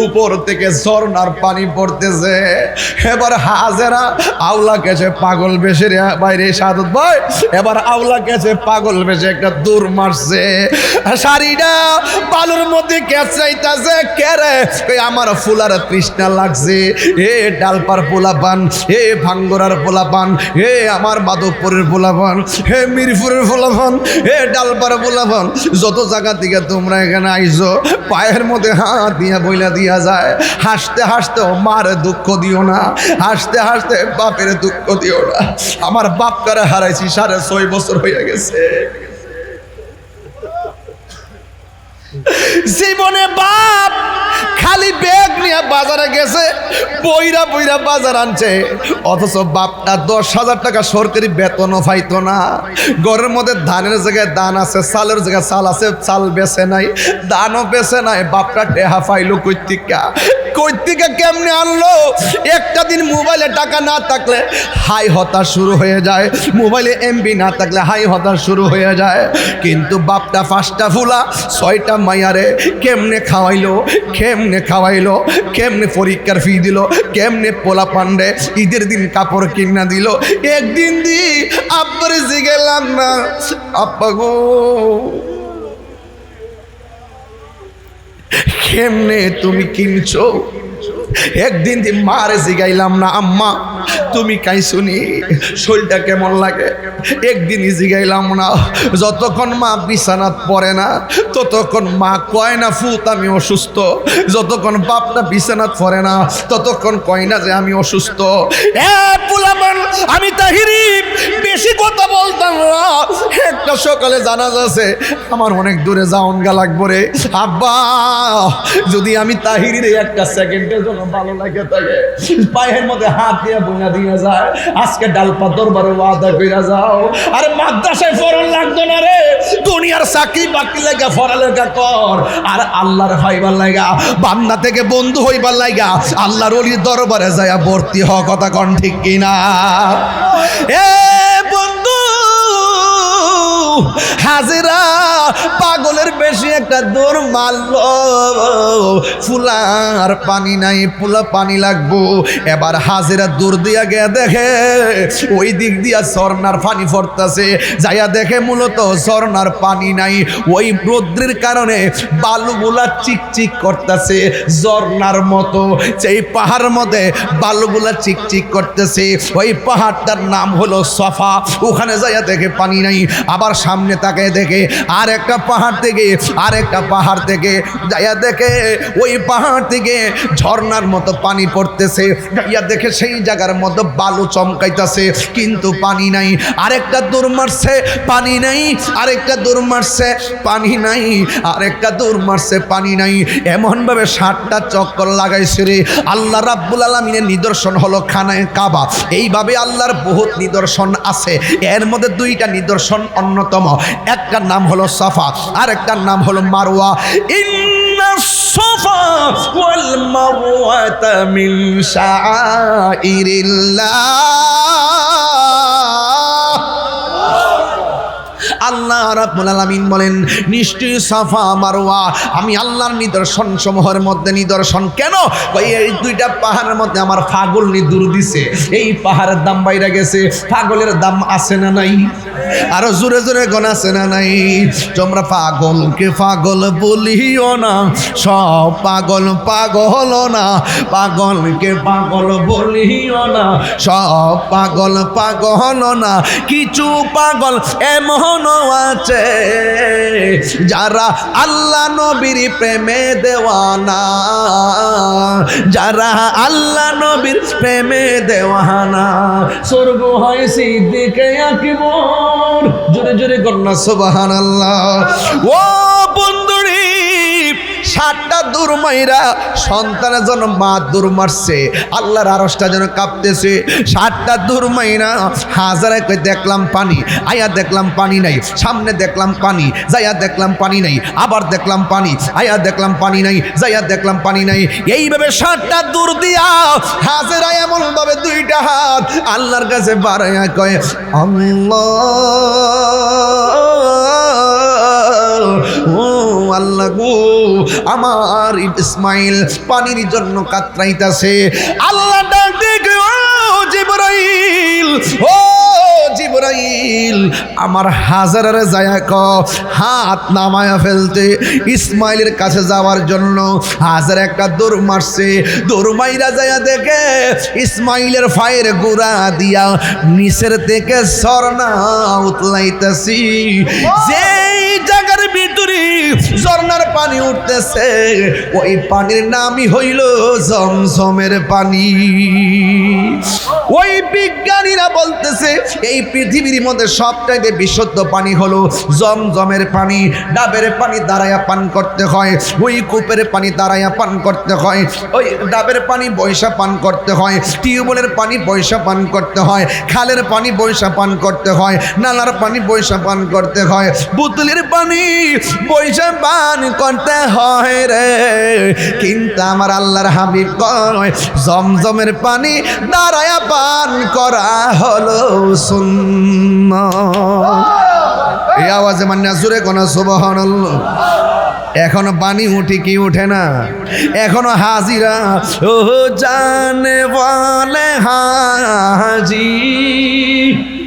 [SPEAKER 1] উপর থেকে ঝর্ণার পানি পড়তেছে। এবার হাজেরা আওলা গেছে পাগল বেশে বাইরে, সাদত ভাই এবার আওলা গেছে পাগল বেশে একটা দূর মারছে, শাড়িটা বালুর মধ্যে কেঁচাইতেছে। কেরে আমার ফুলার তৃষ্ণা লাগছে। হে ডালপার পোলাপান, হে ভাঙ্গরার পোলাপান, হে আমার মাধবপুরের পোলাপান, হে মিরপুরের পোলাপান, হে ডালপার পোলাপান, যত জায়গা থেকে তোমরা এখানে আইছো, পায়ের মধ্যে হাত দিয়া বইলা দিয়া যায়। হাসতে হাসতে মার দুঃখ দিও না, হাসতে হাসতে বাপের দুঃখ দিও না। আমার বাপকারে হারাইছি 6.5 বছর হয়ে গেছে। জীবনে বাপ খালি ব্যাগ নিয়ে বাজারে গেছে, বইরা বইরা বাজার আনছে, অথচ বাপটা 10,000 টাকা সরকারি বেতনও পাইতো না। ঘরের মধ্যে ধানের জায়গায় ধান আছে, চালের জায়গায় চাল আছে, চাল বেচে নাই, ধানও বেচে নাই। বাপটা টেহা পাইলো কৈতিকা কেমনে আনলো? একটা দিন মোবাইলে টাকা না থাকলে হাই হতাশ শুরু হয়ে যায়, মোবাইলে এমবি না থাকলে হাই হতাশ শুরু হয়ে যায়। কিন্তু বাপটা 5টা ফুলা 6টা মাইয়ারে কেমনে খাওয়াইলো, কেমনে পরীক্ষার ফি দিল, কেমনে পোলা পান্ডে ঈদের দিন কাপড় কিনা দিল। একদিন দি আব্বার জিগেলাম না, আব্বা গো কেমনে তুমি কিনছো? একদিন দি মারে জিগাইলাম না, আম্মা তুমি কাই শুনি শরীরটা কেমন লাগে? একদিনই জিগাইলাম না। যতক্ষণ মা বিছানাত পড়ে না ততক্ষণ মা কয় না ফুত আমি অসুস্থ, যতক্ষণ বাপটা বিছানাত পড়ে না ততক্ষণ কয় না যে আমি অসুস্থ। আমি তাহিরি বেশি কথা বলতাম না। একটা সকালে জানাজা আছে, আমার অনেক দূরে যাওন গা লাগবো রে আব্বা, যদি আমি তাহিরির একটা সেকেন্ডের জন্য ভালো লাগে থাকে, পায়ের মধ্যে হাত দিয়ে বোনা দিয়ে যায়, আজকে ডালপা দরবারে ওয়াদা কইরা যাও। আরে মাদ্রাসায় ফরন লাগতো না রে, দুনিয়ার চাকরি বাকরি লাগা পড়ালেখা কর, আর আল্লাহর হইবার লাগা, বান্দা থেকে বন্ধু হইবার লাগা আল্লাহর ওলির দরবারে যায় ভর্তি হ। কথা কন ঠিক কিনা? এ বন্ধু হাজিরা পাগলের বেশি একটা দৌড় মারল, ফুলার পানি নাই, ফুলা পানি লাগবো। এবার হাজিরা দূর দিয়া গিয়ে দেখে ওই দিক দিয়া ঝর্ণার পানি পড়তেছে, যাইয়া দেখে মূলত ঝর্ণার পানি নাই, ওই রৌদ্রের কারণে বালুগুলা চিকচিক করতেছে ঝর্ণার মতো। সেই পাহাড় মধ্যে বালুগুলা চিকচিক করতেছে, ওই পাহাড়টার নাম হলো সফা। ওখানে যাইয়া দেখে পানি নাই, আবার সামনে তাকায় দেখে আর একটা পাহাড় থেকে যাইয়া দেখে ওই পাহাড় থেকে ঝর্ণার মতো পানি পড়তেছে। যাইয়া দেখে সেই জায়গার মধ্যে বালু চমকাইতেছে, কিন্তু পানি নাই। আরেকটা দৌড় মারছে, পানি নাই, আরেকটা দৌড় মারছে, পানি নাই, আরেকটা দৌড় মারছে, পানি নাই। এমনভাবে 7টা চক্কর লাগাইছে রে। আল্লাহ রাব্বুল আলামিনের নিদর্শন হলো খানায়ে কাবা। এইভাবে আল্লাহর বহুত নিদর্শন আছে, এর মধ্যে 2টা নিদর্শন অন্যতম। একটার নাম হলো সাফা, আর একটার নাম হলো মারওয়া। ইন্নাস সাফা ওয়াল মারওয়াতা মিন শাআইরিল্লাহ। আল্লাহ রাব্বুল আলামিন বলেন নিশ্চয়ই সাফা মারওয়া আমি আল্লাহর নিদর্শন সমূহের মধ্যে নিদর্শন। কেন? এই দুইটা পাহাড়ের মধ্যে আমার পাগলনি দূর দিছে। এই পাহাড়ের দাম বাইরে গেছে, পাগলের দাম আছে না নাই? আরো জোরে জোরে গণ আছে না নাই? তোমরা পাগলকে পাগল বলিও না, সব পাগল পাগল না। পাগলকে পাগল বলিও না, সব পাগল পাগল না। কিছু পাগল এমনও আছে যারা আল্লাহ নবীর প্রেমে দেওয়ানা, যারা আল্লাহ নবীর প্রেমে দেওয়ানা। স্বর্গ হয় সিদ্দিকে আকবর, জোরে জোরে কন্যা সুবহানাল্লাহ। ও বন্ধুরি, 7টা দূর মাইরা সন্তানের জন্য মা দূর মারছে, আল্লাহর আরশটা যেন কাঁপতেছে। 7টা দূর মাইরা হাজারে কই দেখলাম পানি, আয়া দেখলাম পানি নাই, সামনে দেখলাম পানি, যাইয়া দেখলাম পানি নাই, আবার দেখলাম পানি, আয়া দেখলাম পানি নাই, যাইয়া দেখলাম পানি নাই। এইভাবে 7টা দূর দিয়া হাজারা এমন ভাবে 2টা হাত আল্লাহর কাছে বাড়াইয়া কয় ও আল্লাহ গো, আমার ইসমাইল পানির জন্য কাতরাইতাছে। আল্লাহ ডাক দেখে ও জিবরাইল, ও জিবরাইল, আমার হাজারের জায়গা ক হাত নামায়া ফেলতে ইসমাইলের কাছে যাওয়ার জন্য। হাজার একটা দৌড় মারছে, দৌড় মাইরা যায় দেখে ইসমাইলের ফায়ের গুড়া দিয়া নিচের থেকে ঝর্ণা উতলাইতেছি। যেই জায়গার ভিতরে ঝর্ণার পানি উঠতেছে ওই পানির নামই হইল জমজমের পানি। ওই বিজ্ঞানীরা বলতেছে এই পৃথিবীর মধ্যে সবচাইতে বিশুদ্ধ পানি হলো জমজমের পানি। ডাবের পানি দাঁড়ায়া পান করতে হয়, ওই কূপের পানি দাঁড়ায়া পান করতে হয়, ওই ডাবের পানি বৈশা পান করতে হয়, টিউবওয়েলের পানি বৈশা পান করতে হয়, খালের পানি বৈশা পান করতে হয়, নালার পানি বৈশা পান করতে হয়, বোতলের পানি বৈশা পান করতে হয় রে। কিন্তু আমার আল্লাহর হাবিব কয় জমজমের পানি দাঁড়ায়া পান করা হলো সুন্নাত। এই আওয়াজে মান্না জোরে কোন সুবহানাল্লাহ। এখনো পানি উঠে কি উঠে না? এখনো হাজিরা ও জানে বলে হাজি,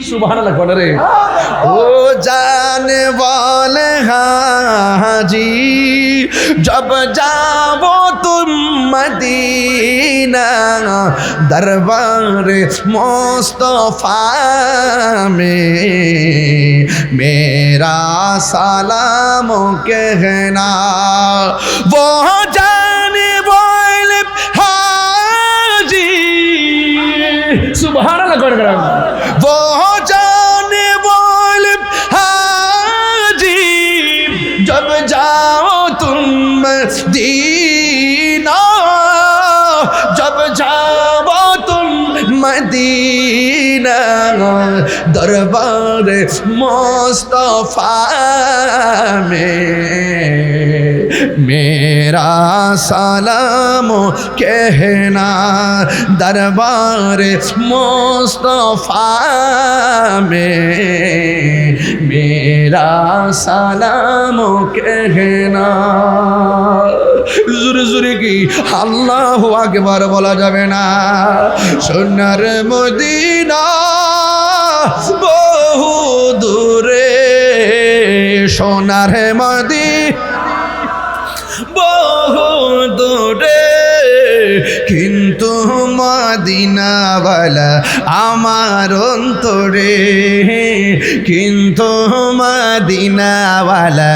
[SPEAKER 1] সুবহানাল্লাহ কোন রে? ও জানে বলে হাজি, जब जाओ तुम मदीना दरबार मुस्तफा में मेरा सलाम कहना। वो जाने वाले हाजी, सुभान अल्लाह कर वो जाने वाले हाजी, जब जाओ तुम मदीना, जब जाओ तुम मदीना दरबार मुस्तफा में मेरा सलाम कहना। दरबार मुस्तफा में मेरा सलाम कहना। জোরে জোরে কি আল্লাহু আকবার বলা যাবে না? সোনার মদিনা বহু দূরে, সোনার মদিনা বহু দূরে, কিন্তু মদিনাওয়ালা আমার অন্তরে, কিন্তু মদিনাওয়ালা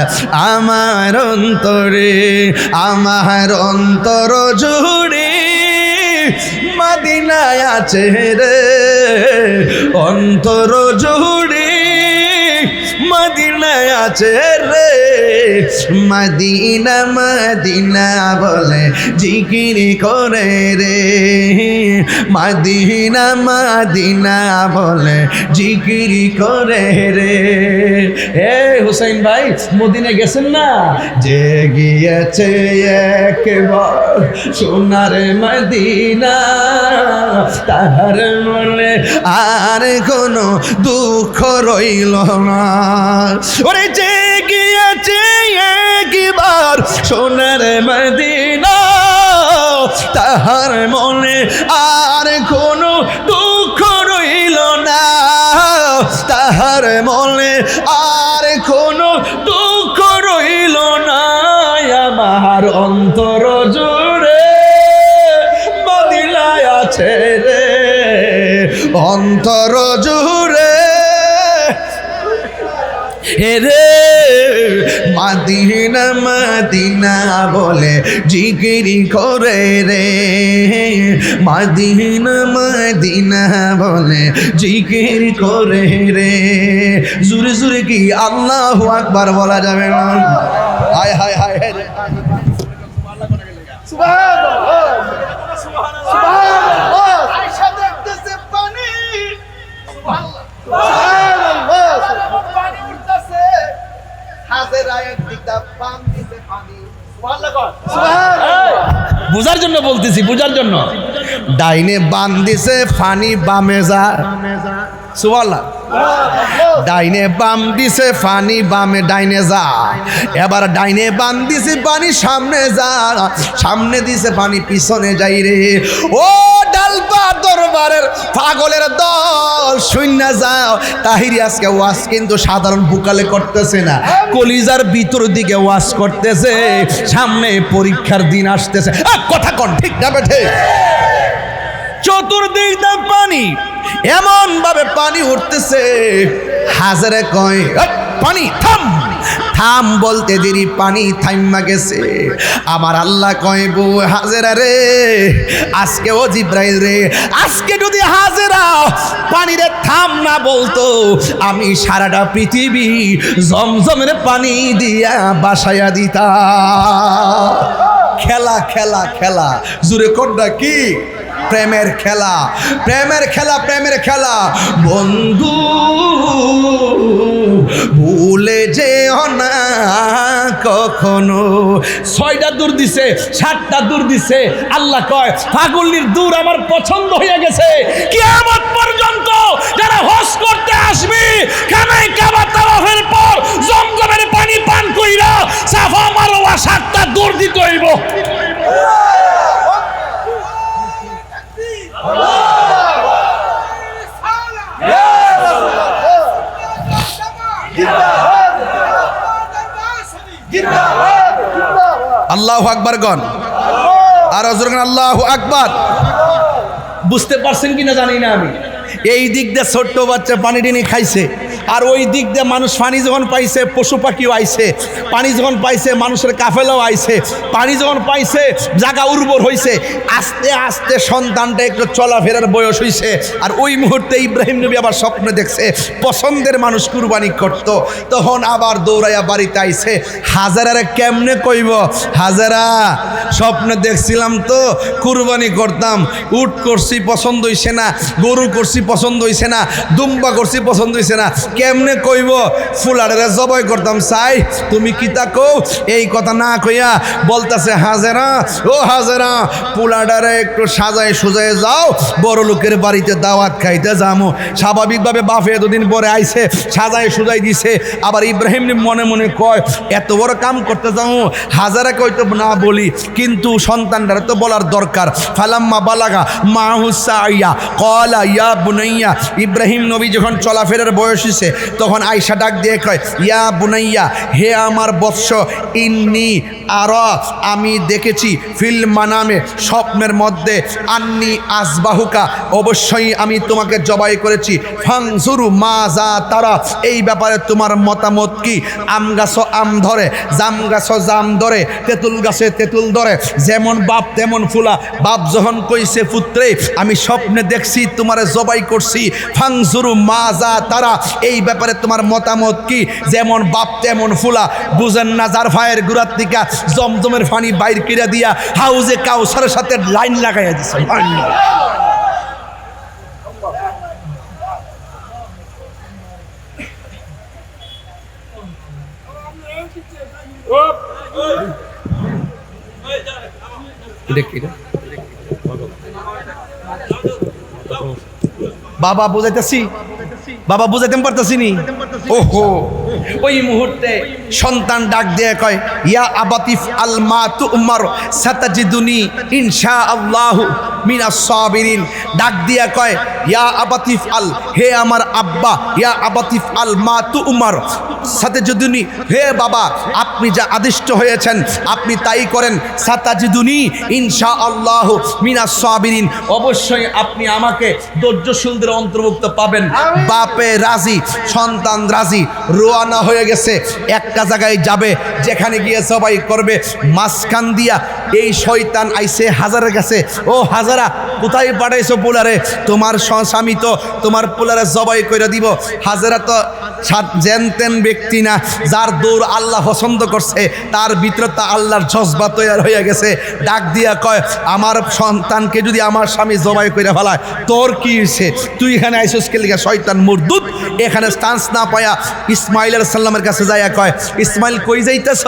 [SPEAKER 1] আমার অন্তরে, আমার অন্তর জুড়ে মদিনায় আছে রে, অন্তর জুড়ে মদিনায় আছে রে মদিনা মদিনা বলে জিকির করে রে মদিনা মদিনা বলে জিকির করে রে। হে হুসাইন ভাই মদিনা গেছেন না? যে গিয়েছে একবার সোনার মদিনা তাহার মনে আর কোনো দুঃখ রইল না। ওরে যে গিয়েছে একবার সোনার মদিনা তাহার মনে আর কোনো দুঃখ রইল না, তাহার মনে আর কোনো দুঃখ রইল না। আমার অন্তর জুড়ে মদিনায় আছে রে অন্তর জুড়ে রে মদিনা মদিনা বলে জিকিরি করে রে মদিনা মদিনা বলে জিকির করে রে। জুরে জুরে কি আল্লাহু আকবার বলা যাবে না? হায় হায় হায় হায় সুবহানাল্লাহ সুবহানাল্লাহ আয়েশা দেখতেছে পানি সুবহানাল্লাহ পানি উঠতেছে হাজেরা একদিকটা পান দিতে পানি সুবহানাল্লাহ সুবহানাল্লাহ বুঝার জন্য বলতেছি বুঝার জন্য। ডাইনে বান দিছে পানি বামে যা সুবহানাল্লাহ ডাইনে বাম দিছে পানি বামে ডাইনে যা। এবার ডাইনে বাম দিছে পানি সামনে যা সামনে দিছে পানি পিছনে যাই রে। ও ডালপা দরবারের পাগলের দল শূন্য যাও। তাহিরি আজকে ওয়াজ কিন্তু সাধারণ বুকালে করতেছে না, কলিজার ভিতর দিকে ওয়াজ করতেছে। সামনে পরীক্ষার দিন আসতেছে। কথা কন ঠিক না বেঠে? চতুর্দিক দিয়ে পানি এমন ভাবে পানি উঠতেছে হাজারে কয় পানি থাম থাম বলতে দেরি পানি থাইমা গেছে। আমার আল্লাহ কয় বউ হাজেরা রে আজকে ও জিব্রাইল রে আজকে যদি হাজেরা পানিরে থাম না বলতো আমি সারাটা পৃথিবী জমজমের পানি দিয়া বাসায়া দিতা। খেলা খেলা খেলা জুড়ে কোনটা কি? প্রেমের খেলা প্রেমের খেলা প্রেমের খেলা। বন্ধু ভুলে যেও না কখনো। 6টা দূর দিছে 7টা দূর দিছে। আল্লাহ কয় পাগলির দূর আমার পছন্দ হয়ে গেছে। কিয়ামত পর্যন্ত যারা হজ করতে আসবে খানায় কাবা তাওয়াফের পর জমজমের পানি পান কইরা সাফা মারওয়া 7টা দূর দিতে হইব। আল্লাহু আকবার গণ আর হযরত আল্লাহু আকবার। বুঝতে পারছেন কিনা জানি না আমি। এই দিক দিয়ে ছোট্ট বাচ্চা পানি টেনে খাইছে, আর ওই দিক দিয়ে মানুষ পানি যখন পাইছে পশু পাখিও আইছে, পানি যখন পাইছে মানুষের কাফেলাও আইছে, পানি যখন পাইছে জায়গা উর্বর হইছে, আস্তে আস্তে সন্তানটা একটু চলাফেরার বয়স হইছে। আর ওই মুহূর্তে ইব্রাহিম নবী আবার স্বপ্নে দেখছে পছন্দের মানুষ কুরবানি করত। তখন আবার দৌড়াইয়া বাড়িতে আইছে। হাজারারে কেমনে কইব হাজারা স্বপ্নে দেখছিলাম তো কুরবানি করতাম, উট করছি পছন্দ হইছে না, গরু করছি পছন্দ হইছে না, দুম্বা করছি পছন্দ হইছে না, কেমনে কইব ফুলারে জবাই করতাম। চাই তুমি কি তা কও? এই কথা না কইয়া বলতাছে হাজেরা ও হাজেরা পোলাডারে একটু সাজায় সুজায় যাও, বড় লোকের বাড়িতে দাওয়াত খাইতে যামো। স্বাভাবিকভাবে বাপে এতদিন পরে আইছে সাজায় সুজাই দিছে। আবার ইব্রাহিম মনে মনে কয় এত বড় কাম করতে যাও। হাজারা কইতো না বলি, কিন্তু সন্তানটারে তো বলার দরকার। ফালাম্মা বালাগা মাহুসা আইয়া কলা ইয়া বুনাইয়া। ইব্রাহিম নবী যখন চলাফেরার বয়স হইছে তখন আয়েশা ডাক দিয়ে কয় ইয়া বুনাইয়া হে আমার বৎস ইন্নি আর আমি দেখেছি ফিল মানামে স্বপ্নের মধ্যে আন্নি আসবাহুকা অবশ্যই আমি তোমাকে জবাই করেছি। ফাংসুরু মাজা তারা এই ব্যাপারে তোমার মতামত কি? আম গাছ আম ধরে, জাম গাছ জাম ধরে, তেঁতুল গাছে তেঁতুল ধরে, যেমন বাপ তেমন ফুলা। বাপ যখন কইছে পুত্রে আমি স্বপ্নে দেখছি তোমারে জবাই করছি, ফাংসুরু মাজা তারা এই এই ব্যাপারে তোমার মতামত কি? যেমন বাপ তেমন ফুলা, বুঝেন না? যার ভাইয়ের গুড়ার থেকে জমজমের পানি বাইর করে দিয়া হাউজে কাউসারের সাথে লাইন লাগাইয়া দিছে। বাবা বুঝাইতেছি, বাবা বুঝাইতে পারতেছি নি। ওহো, ওই মুহূর্তে সন্তান ডাক দিয়ে কয়, ইয়া আবাতিফ আল মা তুমার সাতাজিদুনি ইনশাআল্লাহু মিনাস সাবিরিন। ডাক দিয়া কয়, ইয়া আবাতিফ আল, হে আমার আব্বা, ইয়া আবাতিফ আল মা তুমার সাতাজিদুনি, হে বাবা আপনি যা আদিষ্ট হয়েছেন আপনি তাই করেন। সাতাজিদুনি ইনশাআল্লাহু মিনাস সাবিরিন, অবশ্যই আপনি আমাকে ধৈর্যশীলদের অন্তর্ভুক্ত পাবেন। বাপে রাজি, সন্তান রাজি, রওনা হয়ে গেছে। একটা জায়গায় যাবে, যেখানে গিয়ে সবাই করবে। মাঝখান দিয়া এই শয়তান আইছে হাজারের কাছে। ও হাজারা, কোথায় পাঠাইছো পোলারে? তোমার স্বামী তো তোমার পোলারে জবাই করে দিব। হাজারা তো জেনতেন ব্যক্তি না, যার দৌড় আল্লাহ পছন্দ করছে, তার ভিতরে তা আল্লাহর জজবা তৈরি হয়ে গেছে। ডাক দিয়া কয়, আমার সন্তানকে যদি আমার স্বামী জবাই করে ফেলায় তোর কি হয়েছে? তুই এখানে আইসোস কে লিগা? শয়তান মুরদুদ। এখানে চান্স না পায়া ইসমাইল আলাইহিস সালামের কাছে যাইয়া কয়, ইসমাইল কই যাইতেছ?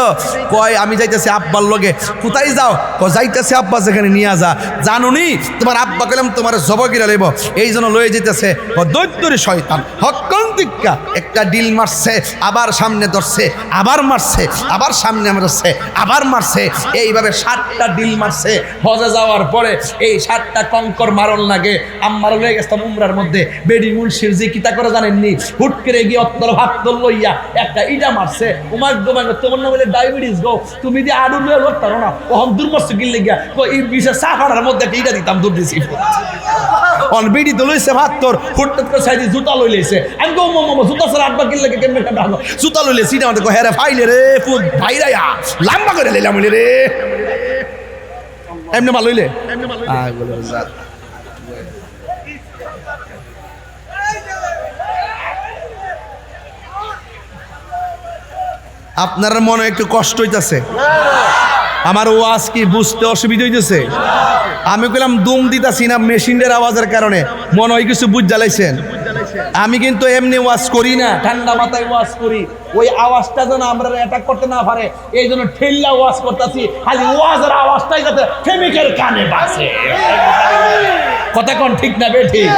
[SPEAKER 1] কয় আমি যাইতেছি আব্বার লগে। কোথায় যাও? যাইতেছে আব্বা যেখানে নিয়ে যা। জানুনি তোমার আব্বা কইলাম তোমার জবাই করে লইব, এই জন্য লয়ে যেতেছে। দৈত্যরে শয়তান হক্কন দিক্কা একটা ডিল মারছে, আবার সামনে ধরছে, আবার মারছে, আবার সামনে মারছে, আবার মারছে। এইভাবে 7টা ডিল মারছে। হজে যাওয়ার পরে এই 7টা কঙ্কর মারণ লাগে। আম্মার লয়ে গেছিলাম উমরার মধ্যে, বেডি মুন্সির যে কিতা করে জানেননি, হুট করে গিয়ে অত্তর ভাত লইয়া একটা ইটা মারছে। উমার দোমার তোমার না বলে ডায়াবেটিস গো, তুমি দিয়ে আড়ু লয়ে লোক পারো না। ওহন দুর্মস্ত কিনলে গিয়া এই বিশেষ সাফারার মধ্যে একটা ইটা দিতাম, দুধ দিছি। অন বেডি তো লইছে ভাত তোর, হুট করে সাইডে জুতা লই লইছে। আমি গো মামা জুতা স্যার আব্বা কিনলে কেমনে কাটা হলো? জুতা লইলে সিটা আমাদের কো হেরে ফাইলে রে ফুট ভাইরাইয়া লাম্বা করে লইলাম রে। এমনি মাল লইলে আপনার মনে একটু কষ্ট হইতেছে? আমার ওয়াজ কি বুঝতে অসুবিধা হইতেছে? আমি কইলাম দুম দিতাছি না মেশিনের আওয়াজের কারণে, মনে হয় কিছু বুঝ জ্বালাইছেন। আমি কিন্তু এমনি ওয়াজ করি না, ঠান্ডা মাথায় ওয়াজ করি। ওই আওয়াজটা যেন আমরা অ্যাটাক করতে না পারে এই জন্য ঠেল্লা ওয়াজ করতেছি, খালি ওয়াজের আওয়াজটাই যাতে ফেমিকের কানে বাজে। কথা কোন ঠিক না বে ঠিক?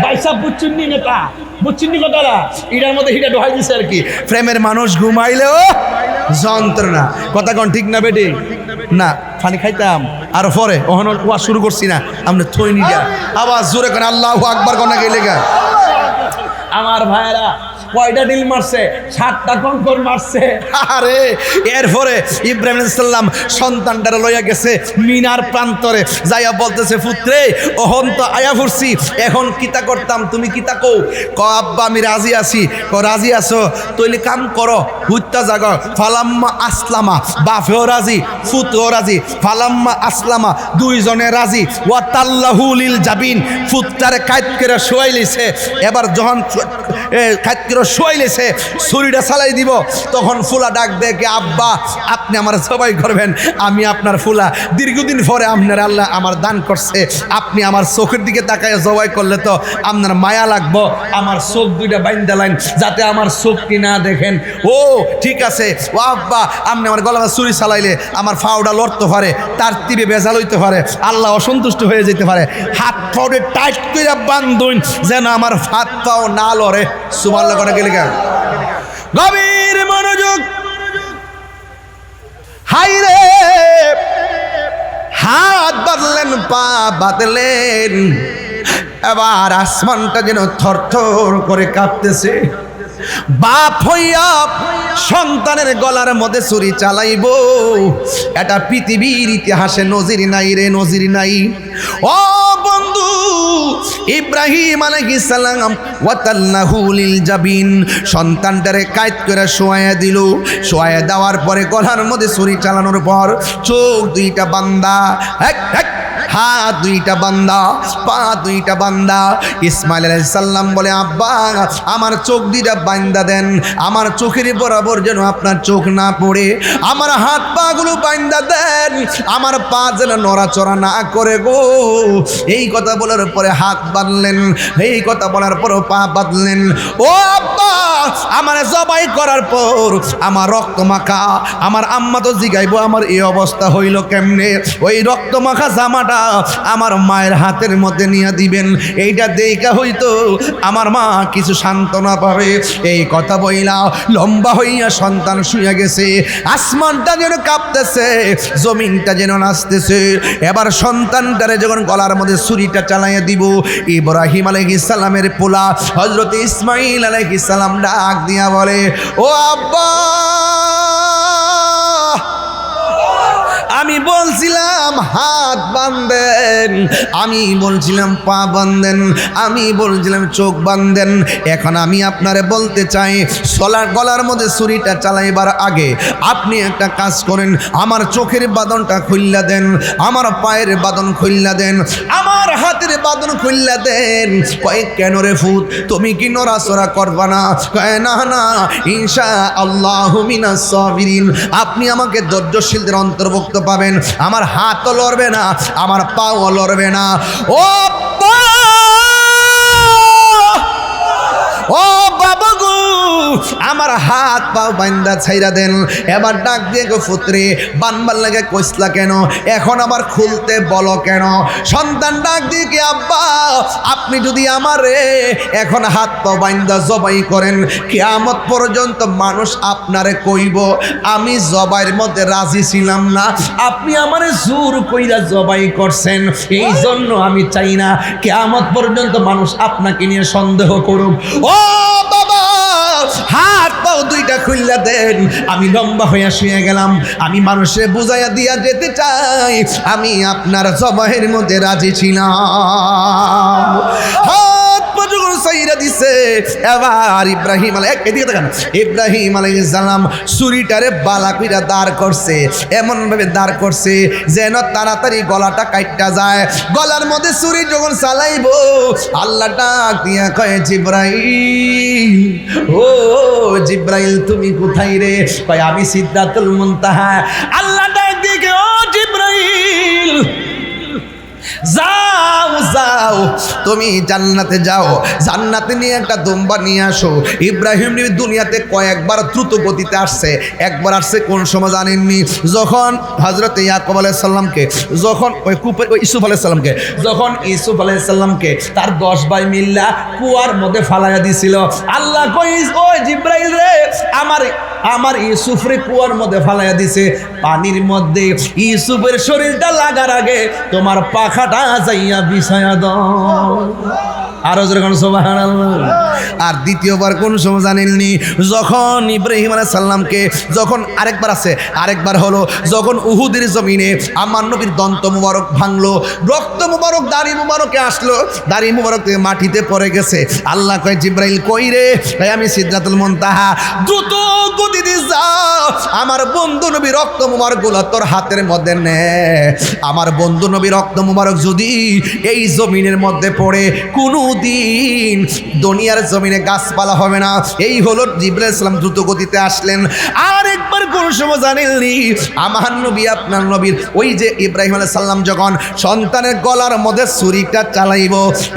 [SPEAKER 1] ভাইসাব বুঝছেন নি নেতা, বুঝছেন নি কথাটা? এটার মধ্যে হিটা ঢোকাই দিছে আর কি। প্রেমের মানুষ ঘুমাইলেও যন্ত্রণা। কথা কোন ঠিক না বে ঠিক? না পানি খাইতাম আর পরে ওখানে ওয়াজ শুরু করছি না, আমরা থই নিয়া আওয়াজ জোরে করে আল্লাহু আকবার কোনা গেলে গা। আমার ভাইরা কয়টা ডিল মারছে? 7টা কঙ্কর মারছে। আরে এরপরে ইব্রাহিম আলাইহিস সালাম সন্তানটারে লইয়া গেছে মিনার প্রান্তরে, যাইয়া বলতেছে, পুত্রে ওহন তো আয়া ফুরছি, এখন কিতা করতাম? তুমি কিতা কও? ক আব্বা আমি রাজি আছি। ক রাজি আছো? তইলে কাম করো, হুত্তা জাগ। ফালাম্মা আসলামা, বাপেও রাজি, ফুতও রাজি। ফালাম্মা আসলামা, দুইজনে রাজি। ওয়াতাল্লাহু লিল জাবিন, ফুতটারে কাইত করে শোয়াই লইছে। এবার যখন কাইত করে শোয়াই লেছে, ছুরিটা চালাই দিব, তখন ফুলা ডাক দেখে, আব্বা আপনি আমার জবাই করবেন? আমি আপনার ফুলা, দীর্ঘদিন পরে আপনার আল্লাহ আমার দান করছে, আপনি আমার চোখের দিকে তাকায় জবাই করলে তো আপনার মায়া লাগবো। আমার চোখ দুইটা বাইন্দা লাইন যাতে আমার চোখটি না দেখেন। ও ঠিক আছে। ও আব্বা আপনি আমার গলা ছুরি চালাইলে আমার ফাউডা লড়তে পারে, তার তীরে বেজাল হইতে পারে, আল্লাহ অসন্তুষ্ট হয়ে যেতে পারে। হাত ফাউডে টাইট করে বান্ধুন যেন আমার হাত পাও না লড়ে। সুবহানাল্লাহ করে গেলে গা। গভীর মনোযোগ। হাই রে, হাত বাঁধলেন, পা বাঁধলেন, এবার আসমানটা যেন থরথর করে কাঁপতেছে। বাপ হইয়া সন্তানের গলার মধ্যে ছুরি চালাইব, এটা পৃথিবীর ইতিহাসে নজির নাই রে, নজির নাই। ও বন্ধু, ইব্রাহিম আলাইহিস সালাম ওয়াতাল্লাহু লিল জাবিন, সন্তানটারে কাইত করে শোয়ায়া দিল। শোয়ায়া দেওয়ার পরে গলার মধ্যে ছুরি চালানোর পর চোখ দুইটা বান্দা, হাত দুইটা বান্দা, পা দুইটা বান্দা। ইসমাইল আলাইহিস সালাম বলে, আব্বা আমার চোখ দুইটা বান্দা দেন, আমার চোখের বরাবর যেন আপনার চোখ না পড়ে। আমার হাত পা গুলো বান্দা দেন, আমার পা যেন নড়াচড়া না করে গো। এই কথা বলার পরে হাত বাঁধলেন, এই কথা বলার পর পা বাঁধলেন। ও আব্বা, আমার জবাই করার পর আমার রক্ত মাখা, আমার আম্মা তো জিগাইবো আমার এই অবস্থা হইল কেমনে। ওই রক্ত মাখা জামাটা আমার মায়ের হাতের মধ্যে নিয়ে দিবেন, এইটা দেখা হইতো আমার মা কিছু সান্ত্বনা পাবে। এই কথা বইলা লম্বা হইয়া সন্তান শুয়ে গেছে। আসমানটা যেন কাঁপতেছে, জমিনটা যেন নাচতেছে। এবার সন্তানটারে যখন গলার মধ্যে ছুরিটা চালাইয়া দিব, ইব্রাহিম আলাইহিস সালামের পোলা হযরত ইসমাইল আলাইহিস সালাম ডাক দিয়া বলে, ও আব্বা, আমি বলছিলাম হাত বাঁধেন, আমি বলছিলাম পা বাঁধেন, আমি বলছিলাম চোখ বাঁধেন। এখন আমি আপনারে বলতে চাই, গলার মধ্যে ছুরিটা চালাইবার আগে আপনি একটা কাজ করেন, আমার চোখের বাঁধনটা খুললা দেন, আমার পায়ের বাঁধন খুললা দেন, আমার হাতের বাঁধন খুললা দেন। কয়েক কেন রে ফুত, তুমি কি নড়াচড়া করবা না? কয় না না, ইনশা আল্লাহু মিনাস সাবিরিন, আপনি আমাকে ধৈর্যশীলদের অন্তর্ভুক্ত পাবেন। আমার হাতও লড়বে না, আমার পাও লড়বে না। ও ও বাবা গো, আমার হাত পাও বান্দা ছাইরা দেন। এবার ডাক দিয়ে গো, পুত্রে বানবার লাগে কইসলা কেন, এখন আবার খুলতে বলো কেন? সন্তান ডাক দিয়ে কি, আব্বা আপনি যদি আমারে এখন হাত পাও বান্দা জবাই করেন, কিয়ামত পর্যন্ত মানুষ আপনারে কইব আমি জবাইয়ের মধ্যে রাজি ছিলাম না, আপনি আমারে জোর কইরা জবাই করছেন, এই জন্য আমি চাই না কিয়ামত পর্যন্ত মানুষ আপনাকে নিয়ে সন্দেহ করুক। ও বাবা, হাত পাও দুইটা খুললা দেন। আমি লম্বা হইয়া শুয়ে গেলাম, আমি মানুষে বুঝাইয়া দিয়া যেতে চাই আমি আপনার জবাইয়ের মধ্যে রাজি ছিলাম। হাত পা যখন সাইরা দিছে, এবার ইব্রাহিম আলাইহিস সালাম ছুরিটারে বালা কইরা দাঁড় করছে, এমন ভাবে দাঁড় করছে যেন তাড়াতাড়ি গলাটা কাইটটা যায়। গলার মধ্যে ছুরি যখন চালাইবো, আল্লাহ ডাক দিয়া কয়, জিব্রাইল, ও জিব্রাইল তুমি কোথায় রে? কয় আমি সিদরাতুল মুনতাহা। আল্লাহ ডাক দিয়ে, ও জিব্রাইল, যাও যাও, তুমি জান্নাতে যাও, জান্নাতে নিয়ে একটা দুম্বা নিয়ে আসো। ইব্রাহিম নবী দুনিয়াতে কয়েকবার দ্রুত গতিতে আসছে। একবার আসছে কোন সময় জানেননি? যখন হযরত ইয়াকুব আলাইহিস সালামকে, যখন ওই কূপের ওই ইউসুফ আলাইহিস সালামকে, যখন ইউসুফ আলাইহিস সালামকে তার 10 ভাই মিল্লা কুয়ার মধ্যে ফালাইয়া দিছিল, আল্লাহ কইস, ও জিব্রাইল রে, আমার ইউসুফরে কুয়ার মধ্যে ফালাইয়া দিছে। পানির মধ্যে ইউসুফের শরীরটা লাগার আগে তোমার পাখাটা যাইয়া বিছায়া দাও। আরো যেরকম সুবহানাল্লাহ। আর দ্বিতীয়বার কোন সময় জানেননি? যখন ইব্রাহিম আলাইহিস সালামকে, যখন আরেকবার হলো যখন উহুদের জমিনে আমার নবীর দন্ত মুবারক ভাঙলো, রক্ত মুবারক দাড়ি মুবারকে আসলো, দাড়ি মুবারক থেকে মাটিতে পড়ে গেছে। আল্লাহ কয়, জিব্রাইল কই রে? আমি সিদরাতুল মুনতাহা। দ্রুত গতিতে যাও, আমার বন্ধু নবী রক্ত মুবারক গুলা তোর হাতের মধ্যে নে। আমার বন্ধু নবী রক্ত মুবারক যদি এই জমিনের মধ্যে পড়ে, কোনো দিন দুনিয়ার জমিনে গাছপালা হবে না। এই হলো জিবরাইল আলাইহিস সালাম দ্রুত গতিতে আসলেন। আর একবার কোন সময় জানেননি? আমার নবী আপনার নবীর ওই যে ইব্রাহিম আলাইহিস সালাম যখন সন্তানের গলার মধ্যে ছুরিটা চালাইব,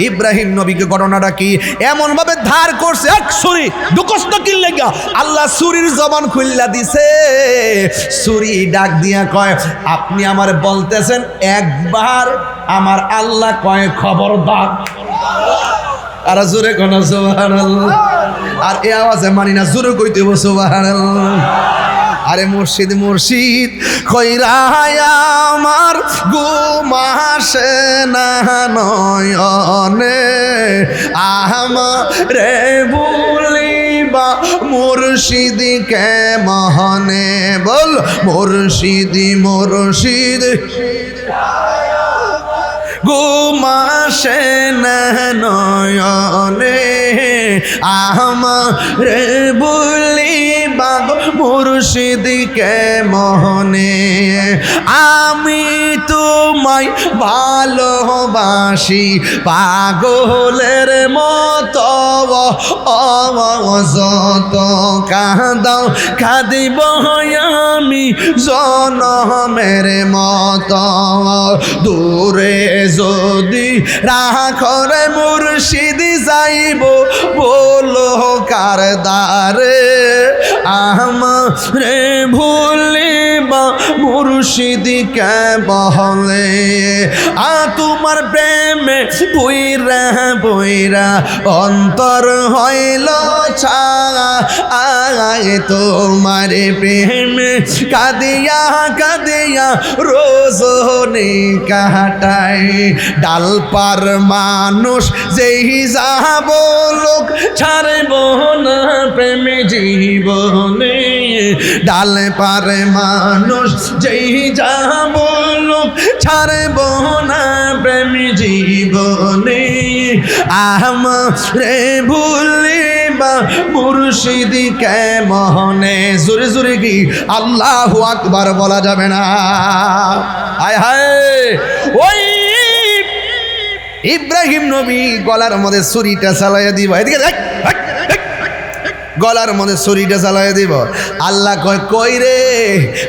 [SPEAKER 1] ইব্রাহিম নবীকে ঘটনাটা কি এমন ভাবে ধার করছে, এক ছুরি দুকষ্ট কি লাগা, আল্লাহ ছুরির জবান খুললা দিছে। ছুরি ডাক দিয়া কয়, আপনি আমার বলতেছেন একবার, আমার আল্লাহ কয় খবরদার। আর জোরে কোন সুবহানাল্লাহ। আর এই আওয়াজে মানি না, জোরে কইতে হবে সুবহানাল্লাহ। আরে মুর্শিদ মুর্শিদ কইরায় আমার ঘুমাসে না নয়নে, আমারে ভুলিবা মুর্শিদকে মহনে। বল মুর্শিদি মুর্শিদ ঘুমাসে না নয়নে, আমারে ভুলিবা মুর্শিদকে মহনে। আমি তোমায় ভালোবাসি পাগলের মতো যত কাঁদাও কাঁদিব আমি জনমের মতো দূরে যদি রাখরে মুর্শিদি যাইব বলো কার দ্বারে আমারে ভুলিবা মুর্শিদিকে বলে তোমার প্রেমে বইরা বইরা অন্তর হইল ছায় তোমার প্রেমে কাঁদিয়া কাঁদিয়া রোজনে কাটাই ডালপার মানুষ যেই যাব লোক ছাড়ব না প্রেমে জীবনে ডালপার মানুষ যেই যাব লোক ছাড়ব না প্রেমে জীবনে আমারে ভুলিবা মুর্শিদিকে মোহনে জোরে জোরে কি আল্লাহু আকবার বলা যাবে না হায় হায় ওই ইব্রাহিম নবী গলার মধ্যে ছুরিটা চালাইয়া দিব এদিকে দেখ গলার মধ্যে ছুরিটা চালাই দিব আল্লাহ কয় কই রে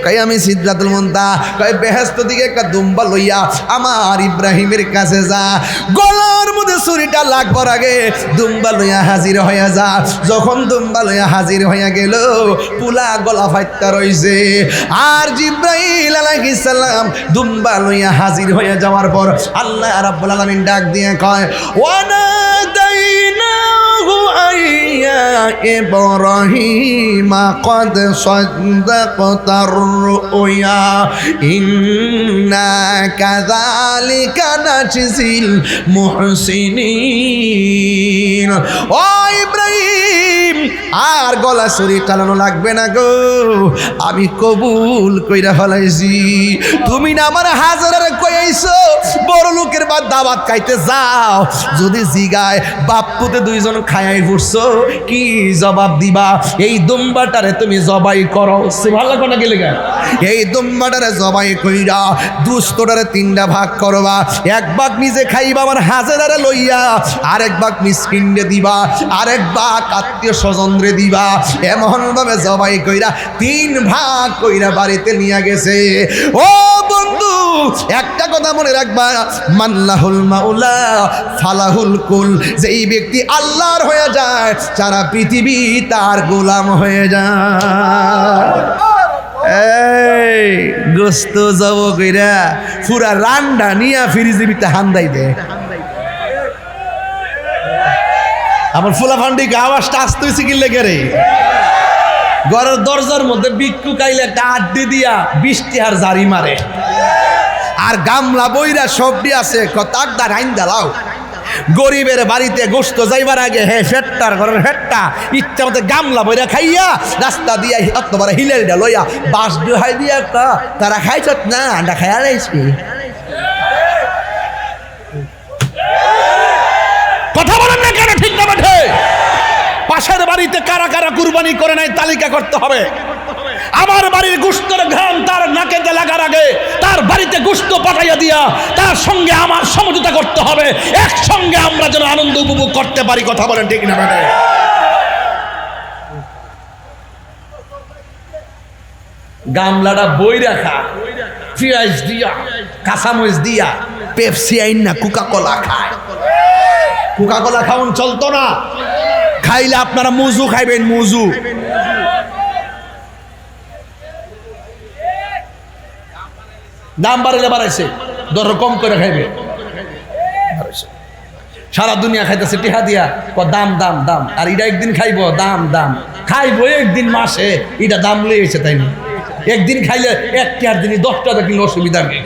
[SPEAKER 1] কই আমি সিদরাতুল মুনতাহা কই বেহেশত দিকে একটা দুম্বা লইয়া আমার ইব্রাহিমের কাছে যা গলার মধ্যে ছুরিটা লাগবার আগে দুম্বা লইয়া হাজির হইয়া যা যখন দুম্বা লইয়া হাজির হইয়া গেল পুলা গলা ফাইটটা রইছে আর জিব্রাইল আলাইহিস সালাম দুম্বা লইয়া হাজির হইয়া যাওয়ার পর আল্লাহ রাব্বুল আলামিন ডাক দিয়ে কয় ওয়ানাদাইনাহু আইয়া إبراهيم قد صدقت الرؤيا إنا كذلك نجزي المحسنين ও ইব্রাহিম আর গলা ছুরি চালানো লাগবে না গো আমি কবুল কইরা ফেলাইছি তুমি না আমার হাজারে কইছো বড় লোকের বাদ দাওয়াত খাইতে যাও যদি জিগায় বাপ্পুতে দুইজন খায়াই ফুটছো কি জবাব দিবা এই দুম্বাটারে তুমি জবাই করো সুবহানাল্লাহ কোনা গেলে গা এই দুম্বাটারে জবাই কইরা দুস্তটারে তিনটা ভাগ করবা এক ভাগ নিজে খাইবা আমার হাজারে লইয়া আরেক ভাগ মিসকিনরে দিবা আরেক ভাগ আত্মীয় স্বজনরে দিবা এমন ভাবে জবাই কইরা তিন ভাগ কইরা বাড়িতে নিয়ে গেছে ও বন্ধু একটা কথা মনে রাখবা মাল্লাহুল মাওলা ফালাহুল কুল যেই ব্যক্তি আল্লাহর হয়ে যায় সারা পৃথিবী তার গোলাম হয়ে যায় এই গোস্ত যাব কইরা পুরা রান্ডা নিয়া ফিরিজিবিতে হান্দাই দে আমার ফুলা ফান্ডি আওয়াজটা আসতে হয়েছে কি লেগে রে ঘরের দরজার মধ্যে বিক্ষু কাইলে একটা আড্ডি দিয়া 20 আর জারি মারে আর গামলা বইরা সবটি আছে কতাকদার আইন দালাও গরিবের বাড়িতে গোস্ত যাইবার আগে হে ফেটটার ঘরের ফেটটা ইচ্ছা মতো গামলা বইরা খাইয়া রাস্তা দিয়া অতবার হিলেলটা লইয়া বাস দুহাই দিয়া তারা খাইছত না আন্ডা খাইয়া লাইছি কথা বলেন না কেন ঠিক না বেঠে পাশের বাড়িতে কারা কারা কুরবানি করে নাই তালিকা করতে হবে আমার বাড়ির গোশতের ঘ্রাণ তার নাকেতে লাগার আগে তার বাড়িতে গোশত পাঠাইয়া দিয়া তার সঙ্গে আমার সমঝোতা করতে হবে একসঙ্গে আমরা যেন আনন্দ উপভোগ করতে পারি কথা বলেন ঠিক না বেঠে গামলাটা বই রাখা পেঁয়াজ দিয়া কাঁচামরিচ দিয়া পেপসি আইন না কোকা-কোলা খায় কোকা-কোলা খাওয়ান চলতো না খাইলে আপনারা মুজু খাইবেন মুজু দাম বাড়াইলে বাড়াইছে দর কম করে খাইবে সারা দুনিয়া খাইতেছে টিহা দিয়া দাম দাম দাম আর এটা একদিন খাইব দাম দাম খাইবো একদিন মাসে এটা দাম লইছে তাই না একদিন খাইলে 1 টাকার দিনই 10 টাকা কিলো অসুবিধা নেই